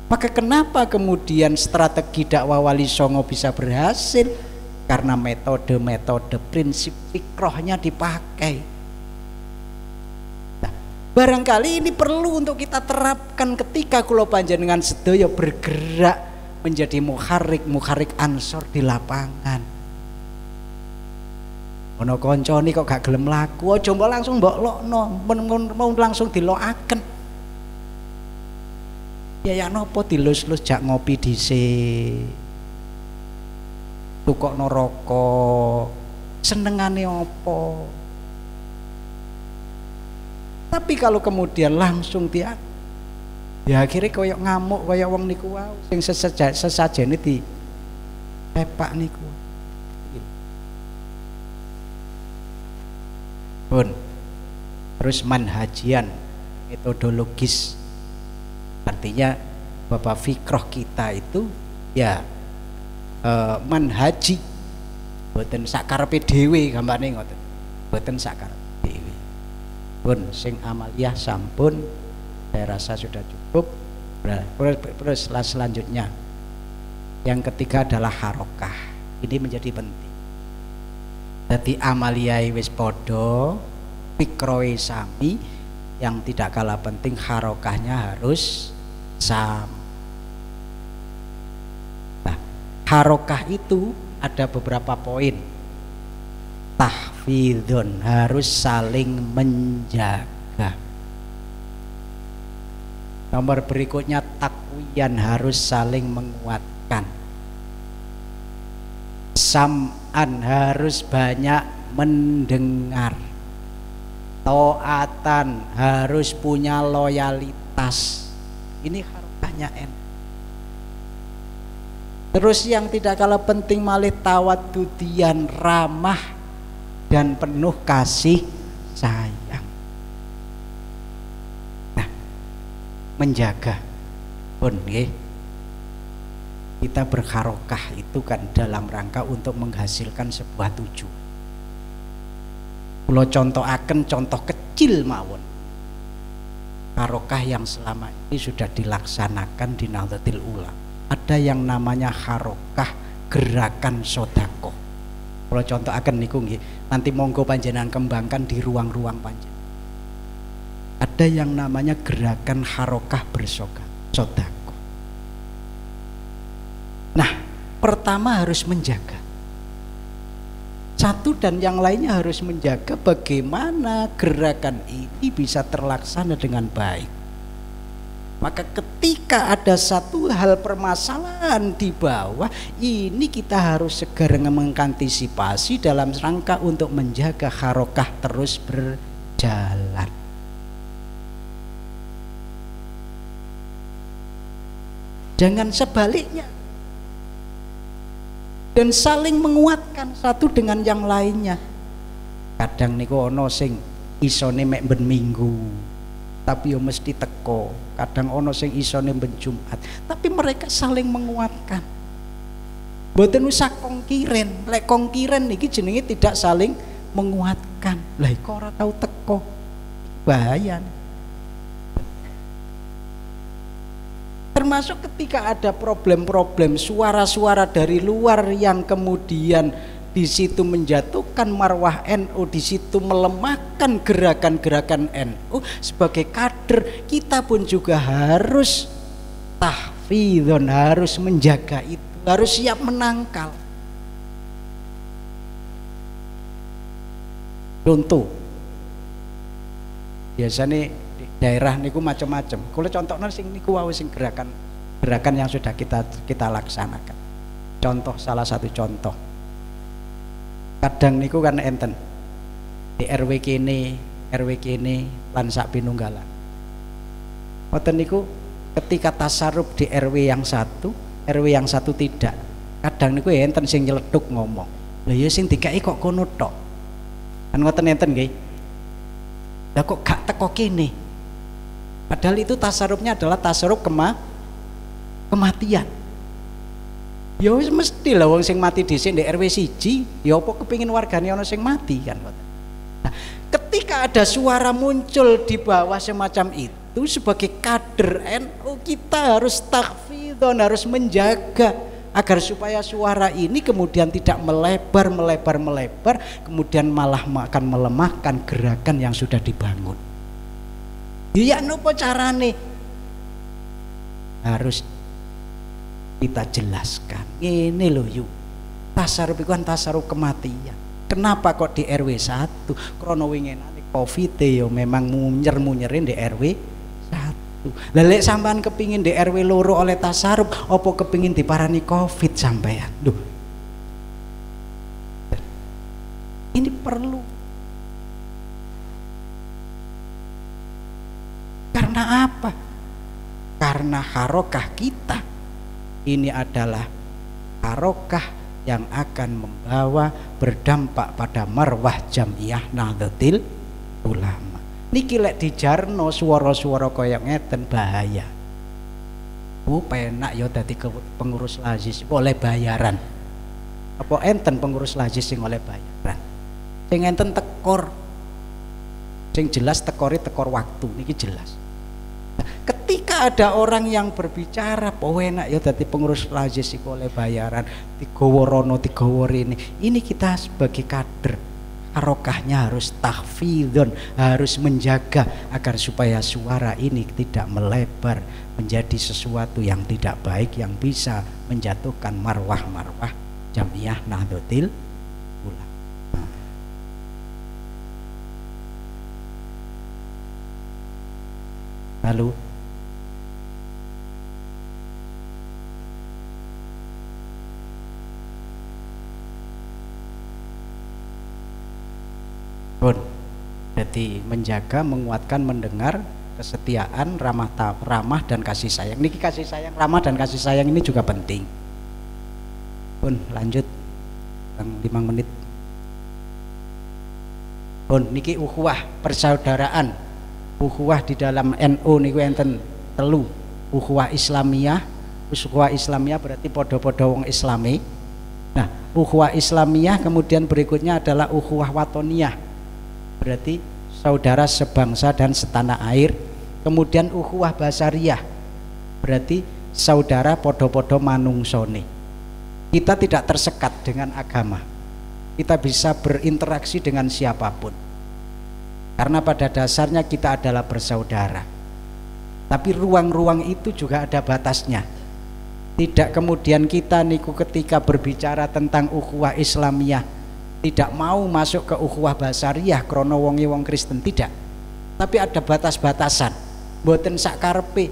Maka kenapa kemudian strategi dakwah Wali Songo bisa berhasil? Karena metode-metode prinsip fikrohnya dipakai. Nah, barangkali ini perlu untuk kita terapkan ketika kula panjenengan sedaya bergerak menjadi muharik ansor di lapangan. Ono koncone kok gak gelem laku, aja mbok langsung mbok lokno, mau langsung dilokaken. Ya napa dilus-lus jak ngopi dhisik. Tukokno rokok, senengane apa? Tapi kalau kemudian langsung dia ya akhirnya koyok ngamuk, koyok wong niku wau sing sesajene di pepak niku. Pun terus manhajian, metodologis, artinya bapak fikroh kita itu ya manhaji, boten sakarepe dhewe gampane ngoten, boten sakarepe dhewe. Pun sing amaliyah sampun saya rasa sudah cukup. Terus selanjutnya yang ketiga adalah harokah. Ini menjadi penting. Jadi amaliyai wis podo, fikroe sami, yang tidak kalah penting harokahnya harus sama. Nah, harokah itu ada beberapa poin. Tahfidun, harus saling menjaga. Nomor berikutnya takwiyan, harus saling menguatkan. Sam'an, harus banyak mendengar. To'atan, harus punya loyalitas. Ini harokahnya Terus yang tidak kalah penting malih tawadudian, ramah dan penuh kasih sayang. Menjaga pun kita berharokah itu kan dalam rangka untuk menghasilkan sebuah tujuan. Kalau contoh kecil mawon, harokah yang selama ini sudah dilaksanakan di Nahdlatul Ulama, ada yang namanya harokah gerakan sodako. Kalau contoh akan niku nanti monggo panjenengan kembangkan di ruang-ruang panjenengan. Ada yang namanya gerakan harokah bersodako. Nah, pertama harus menjaga. Satu dan yang lainnya harus menjaga bagaimana gerakan ini bisa terlaksana dengan baik. Maka ketika ada satu hal permasalahan di bawah, ini kita harus segera mengantisipasi dalam rangka untuk menjaga harokah terus berjalan. Jangan sebaliknya. Dan saling menguatkan satu dengan yang lainnya. Kadang niku ono sing isone mek ben Minggu, tapi yo mesti teko. Kadang ono sing isone ben Jumat, tapi mereka saling menguatkan. Mboten usah kongkiren. Lek kongkiren niki jenenge tidak saling menguatkan. Lah kok ora tau teko. Bahaya. Termasuk ketika ada problem-problem, suara-suara dari luar yang kemudian di situ menjatuhkan marwah NU, di situ melemahkan gerakan-gerakan NU sebagai kader, kita pun juga harus tahfidz tahfidzon, harus menjaga itu, harus siap menangkal. Contoh, biasanya di daerah niku macam-macam. Kalau contohnya sing niku wau sing gerakan yang sudah kita laksanakan. Contoh, salah satu contoh. Kadang niku kan enten di RW kene lan sak pinunggalan. Wonten niku ketika tasarruf di RW yang satu tidak. Kadang niku enten sing nyeleduk ngomong. Lha ya sing dikai kok kono tok. Kan ngoten enten nggih. Lah kok gak teko kene? Padahal itu tasarrufnya adalah tasarruf kematian. Ya wis mesti lah wong sing mati dhisik di RW 1, ya apa kepingin wargane ana sing mati kan. Nah, ketika ada suara muncul di bawah semacam itu, sebagai kader NU kita harus tahfidzon, harus menjaga agar supaya suara ini kemudian tidak melebar, kemudian malah akan melemahkan gerakan yang sudah dibangun. Ya nopo carane? Harus kita jelaskan. Ini loh yuk, tasarruf itu kan tasarruf kematian. Kenapa kok di RW 1? Krono winginane Covid yo memang munyer-munyerin di RW 1. Lah lek sampean kepingin di RW loro oleh tasarruf, apa kepingin diparani Covid sampean? Duh. Ini perlu. Karena apa? Karena harokah kita ini adalah harokah yang akan membawa berdampak pada marwah Jam'iyah Nahdlatul Ulama. Niki lek dijarno swara-swara kaya ngeten bahaya. Penak ya dadi pengurus lazis oleh bayaran. Apa enten pengurus lazis sing oleh bayaran? Sing enten tekor. Sing jelas tekor waktu niki jelas. Ketika ada orang yang berbicara, enak ya dadi pengurus lazis iku oleh bayaran, digawa rono digawa rene. Ini kita sebagai kader harokahnya harus tahfidzon, harus menjaga agar supaya suara ini tidak melebar menjadi sesuatu yang tidak baik yang bisa menjatuhkan marwah Jam'iyah Nahdlatul Ulama. Lalu jadi menjaga, menguatkan, mendengar, kesetiaan, ramah dan kasih sayang. Niki kasih sayang, ramah dan kasih sayang ini juga penting. Pun lanjut 5 menit. Pun niki ukhuwah persaudaraan. Ukhuwah di dalam NU niku enten 3. Ukhuwah Islamiyah. Ukhuwah Islamiyah berarti podo-podo wong Islami. Nah, ukhuwah Islamiyah kemudian berikutnya adalah ukhuwah watoniyah. Berarti saudara sebangsa dan setanah air. Kemudian ukhuwah basariyah, berarti saudara podo-podo manungsone. Kita tidak tersekat dengan agama, kita bisa berinteraksi dengan siapapun karena pada dasarnya kita adalah bersaudara. Tapi ruang-ruang itu juga ada batasnya. Tidak kemudian kita niku ketika berbicara tentang ukhuwah Islamiyah tidak mau masuk ke ukhuwah basariyah krono wonge wong Kristen, tidak. Tapi ada batas-batasan. Mboten sak karepe.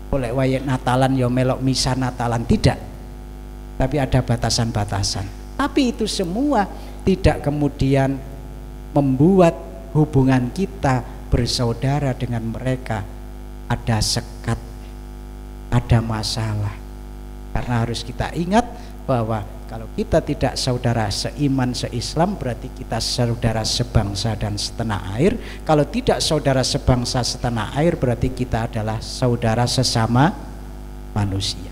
Oleh wayah Natalan ya melok misa Natalan, tidak. Tapi ada batasan-batasan. Tapi itu semua tidak kemudian membuat hubungan kita bersaudara dengan mereka ada sekat, ada masalah. Karena harus kita ingat bahwa kalau kita tidak saudara seiman seislam berarti kita saudara sebangsa dan setanah air. Kalau tidak saudara sebangsa setanah air berarti kita adalah saudara sesama manusia.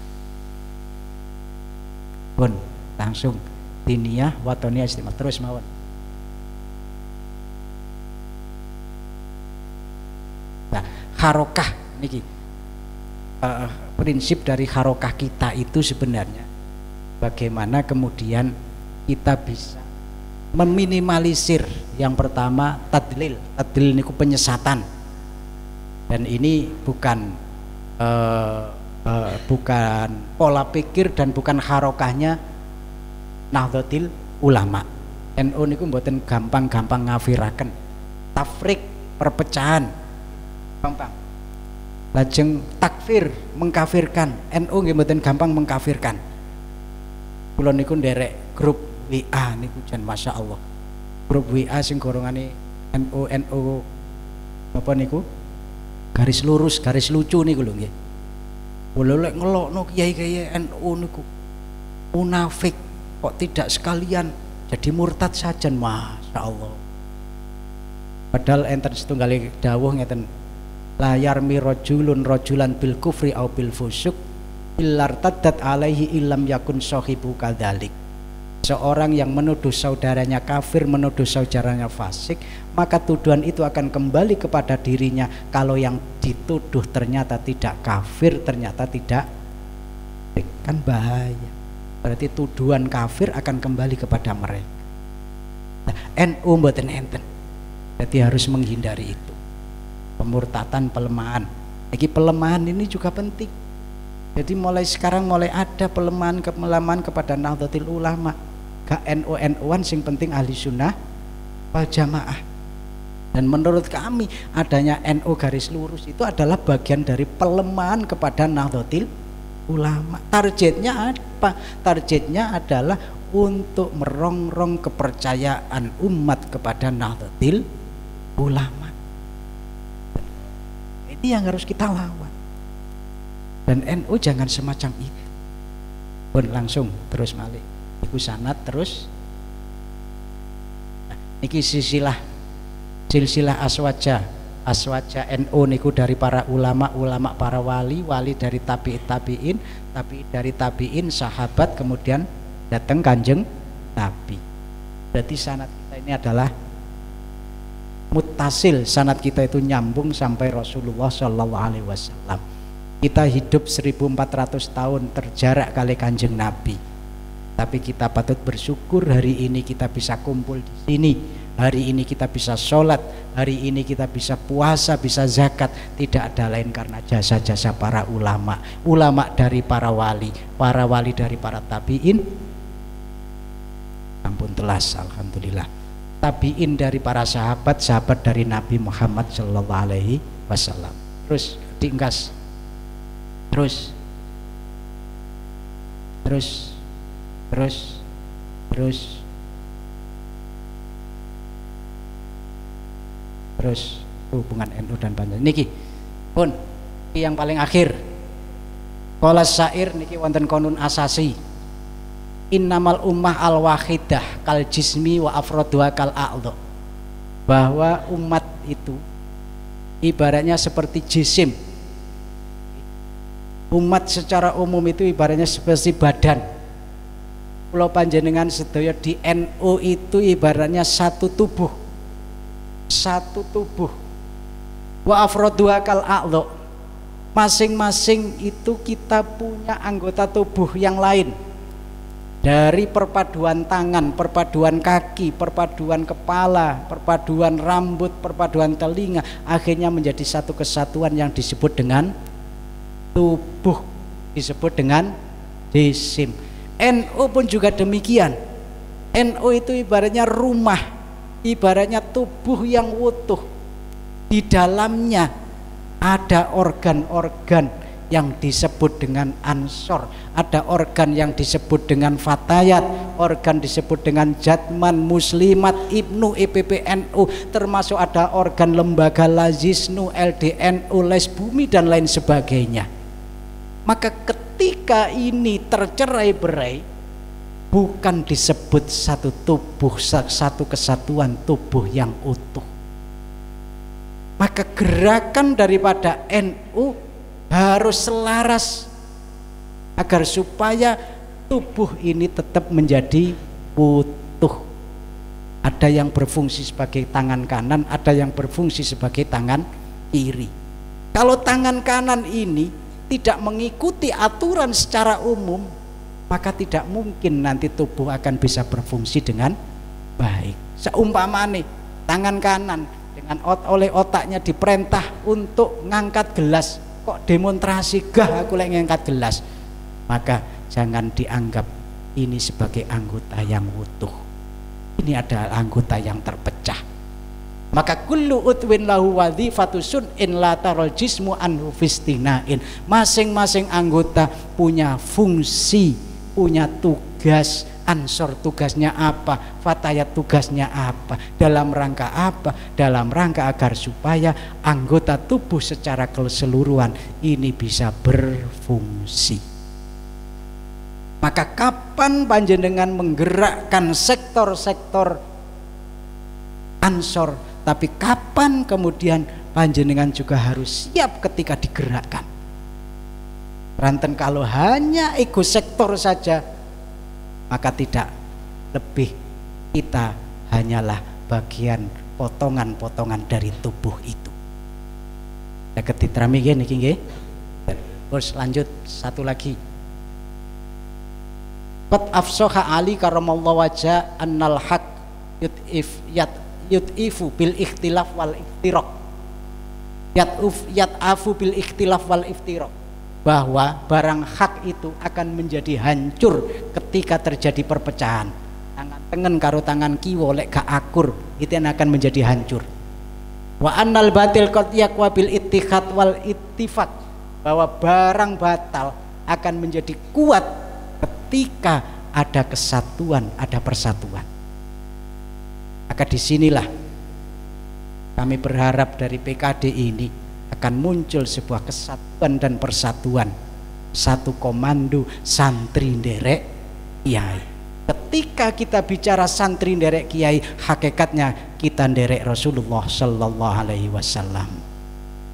Pun langsung diniyah watoniyah istimewa terus mawon. Nah, harokah niki prinsip dari harokah kita itu sebenarnya bagaimana kemudian kita bisa meminimalisir. Yang pertama tadlil niku penyesatan, dan ini bukan bukan pola pikir dan bukan harokahnya Nahdlatul Ulama. NU niku mboten gampang-gampang ngafiraken, tafrik, perpecahan, gampang. Lajeng takfir, mengkafirkan. NU nggih mboten gampang mengkafirkan. Kula niku nderek grup WA niku jan masyaallah. Grup WA sing golongane NU apa niku? Garis lurus, garis lucu niku lho nggih. Kula lek ngelokno kiai-kiai NU niku munafik kok tidak sekalian jadi murtad saja, masyaallah. Padahal enten setunggal dawuh ngeten, layar mi rajulun rajulan bil kufri au bil fusuk illar taddat alaihi illam yakun sahibu kadzalik. Seorang yang menuduh saudaranya kafir, menuduh saudaranya fasik, maka tuduhan itu akan kembali kepada dirinya. Kalau yang dituduh ternyata tidak kafir, ternyata tidak, kan bahaya. Berarti tuduhan kafir akan kembali kepada mereka. Nah, NU mboten enten. Jadi harus menghindari itu. Pemurtatan, pelemahan. Lagi pelemahan ini juga penting. Jadi mulai sekarang mulai ada pelemahan kepada Nahdlatul Ulama. Gak NU-NUan sing penting ahli sunnah wal jamaah. Dan menurut kami adanya NU garis lurus itu adalah bagian dari pelemahan kepada Nahdlatul Ulama. Targetnya apa? Targetnya adalah untuk merongrong kepercayaan umat kepada Nahdlatul Ulama. Ini yang harus kita lawan. Dan NU jangan semacam itu. Pun langsung terus malik. Iku sanad terus. Nah, niki silsilah aswaja NU niku dari para ulama para wali dari tabi'in dari tabi'in sahabat, kemudian datang Kanjeng Nabi. Berarti sanad kita ini adalah muttasil, sanad kita itu nyambung sampai Rasulullah Shallallahu Alaihi Wasallam. Kita hidup 1400 tahun terjarak kali Kanjeng Nabi, tapi kita patut bersyukur hari ini kita bisa kumpul di sini. Hari ini kita bisa sholat, hari ini kita bisa puasa, bisa zakat. Tidak ada lain karena jasa-jasa para ulama. Ulama dari para wali dari para tabi'in. Ampun telas, alhamdulillah. Tabi'in dari para sahabat dari Nabi Muhammad Sallallahu Alaihi Wasallam. Terus diingkas, terus hubungan NU dan Pancasila niki pun yang paling akhir. Qala syair niki wonten konun asasi, innamal ummah al wahidah kal jismi wa afroduha kal a'dha. Bahwa umat itu ibaratnya seperti jisim. Umat secara umum itu ibaratnya seperti badan. Pulau panjenengan sedaya di NU itu ibaratnya satu tubuh. Wa afroduha kal a'dha. Masing-masing itu kita punya anggota tubuh yang lain. Dari perpaduan tangan, perpaduan kaki, perpaduan kepala, perpaduan rambut, perpaduan telinga, akhirnya menjadi satu kesatuan yang disebut dengan tubuh, disebut dengan jisim. NU pun juga demikian. NU itu ibaratnya rumah, ibaratnya tubuh yang utuh. Di dalamnya ada organ-organ yang disebut dengan ansor, ada organ yang disebut dengan fatayat, organ disebut dengan jatman, muslimat, ibnu, EPPNU, termasuk ada organ lembaga lazisnu, LDNU, les bumi dan lain sebagainya. Maka ketika ini tercerai-berai, bukan disebut satu tubuh, satu kesatuan tubuh yang utuh. Maka gerakan daripada NU harus selaras agar supaya tubuh ini tetap menjadi utuh. Ada yang berfungsi sebagai tangan kanan, ada yang berfungsi sebagai tangan kiri. Kalau tangan kanan ini tidak mengikuti aturan secara umum, maka tidak mungkin nanti tubuh akan bisa berfungsi dengan baik. Seumpamane tangan kanan dengan oleh otaknya diperintah untuk ngangkat gelas, kok demonstrasi gah aku lek ngangkat gelas, maka jangan dianggap ini sebagai anggota yang utuh. Ini adalah anggota yang terpecah. Maka kullu utwin lahu wadhifatu sun'in la tarol jismu anhu fistinain. Masing-masing anggota punya fungsi, punya tugas. Ansor tugasnya apa, fatayat tugasnya apa, dalam rangka apa? Dalam rangka agar supaya anggota tubuh secara keseluruhan ini bisa berfungsi. Maka kapan panjenengan menggerakkan sektor-sektor ansor, tapi kapan kemudian panjenengan juga harus siap ketika digerakkan. Ranten kalau hanya ego sektor saja, maka tidak lebih, kita hanyalah bagian potongan-potongan dari tubuh itu. Saged diterami nggih niki nggih. Terus lanjut satu lagi. Qad afsaha Ali karamallahu wajha annal haq yut'ifu bil ikhtilaf wal iftiraq. Yat'afu bil ikhtilaf wal iftiraq. Bahwa barang hak itu akan menjadi hancur ketika terjadi perpecahan. Tangan tengen karo tangan kiwa lek gak akur, itu yang akan menjadi hancur. Wa annal batil qad yaqwa bil ittihad wal ittifaq. Bahwa barang batal akan menjadi kuat ketika ada kesatuan, ada persatuan. Maka disinilah kami berharap dari PKD ini akan muncul sebuah kesatuan dan persatuan, satu komando santri nderek kiai. Ketika kita bicara santri nderek kiai, hakikatnya kita nderek Rasulullah sallallahu alaihi wasallam.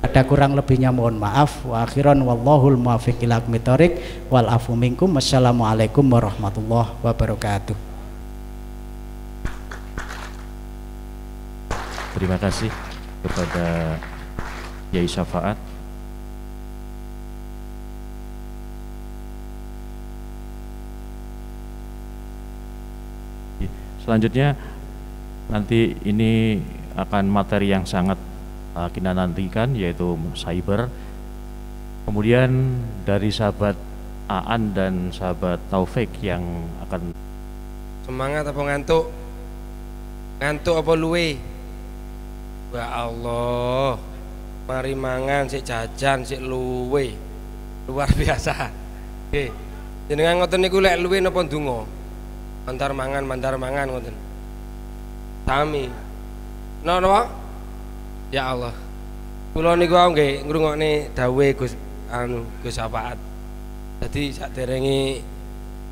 Ada kurang lebihnya mohon maaf. Wa akhiran wallahul muwaffiq ila aqwamit thoriq wal afu minkum. Wassalamualaikum warahmatullahi wabarakatuh. Terima kasih kepada Yai Syafaat. Selanjutnya nanti ini akan materi yang sangat kita nantikan, yaitu cyber. Kemudian dari sahabat Aan dan sahabat Taufik yang akan semangat apa ngantuk? Ngantuk apa luwe? Ya Allah, mari mangan sik jajan sik luwe. Luar biasa. Nggih. Jenengan ngoten niku lek luwe napa ndonga? Mantar mangan ngoten. Sami. Napa? Ya Allah. Kula niku nggih ngrungokne dawuhe Gus Gus Syafaat. Dadi saderenge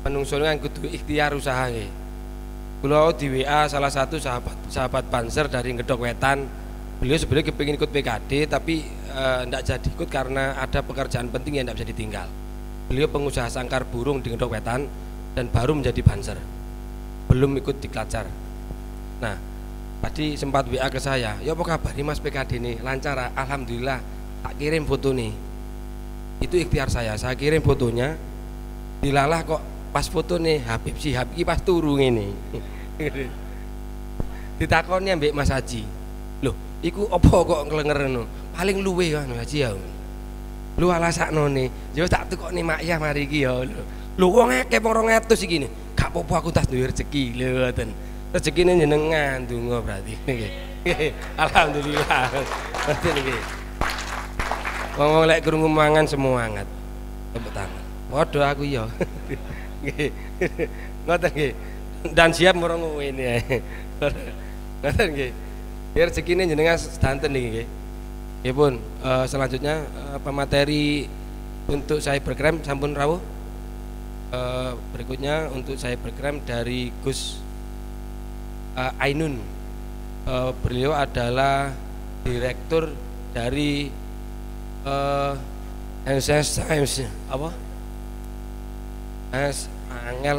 menungso kan kudu ikhtiar usaha nggih. Kula di WA salah satu sahabat Banser dari Ngedok Wetan. Beliau sebenarnya kepingin ikut PKD tapi tidak jadi ikut karena ada pekerjaan penting yang tidak bisa ditinggal. Beliau pengusaha sangkar burung di Ngedok Wetan dan baru menjadi Banser, belum ikut dikelacar. Nah, tadi sempat WA ke saya, ya apa kabar nih Mas PKD nih, lancar? Alhamdulillah, tak kirim foto nih. Itu ikhtiar saya kirim fotonya, dilalah kok pas foto nih Habib Syihab iki pas turu ngene. Ditakoni ambek Mas Haji, loh iku apa kok nglengerno? Paling luwe kan Haji ya. Lu alasaknone, yo tak tukokne makyah mari iki ya. Lho wong akeh 200 iki ne. Gak apa-apa aku tas duwe rezeki lho ngoten. Rezekine jenengan donga berarti nggih. Alhamdulillah. Ngoten nggih. Wong lek krungu mangan semangat. Tepuk tangan. Waduh aku ya. Nggih. Ngoten nggih. Dan siap merungu ini. Ngoten nggih. Biar rezekine jenengan sedanten niki nggih. Nggih pun, selanjutnya pemateri untuk cybercrime sampun rawuh. Berikutnya untuk cybercrime dari Gus Ainun. Beliau adalah direktur dari apa?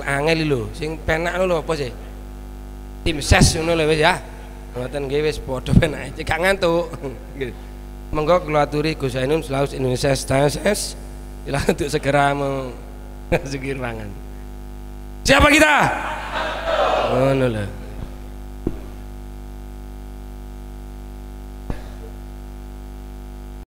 Angel lho, sing penak lho apa sih? Tim ses ngono lho wis ya. Ngoten nggih wis padha penake, cek ngantuk. Monggo kula aturi Gus Ainun selalu Indonesia Stans untuk segera segir mangan. Siapa kita? Ngono lho.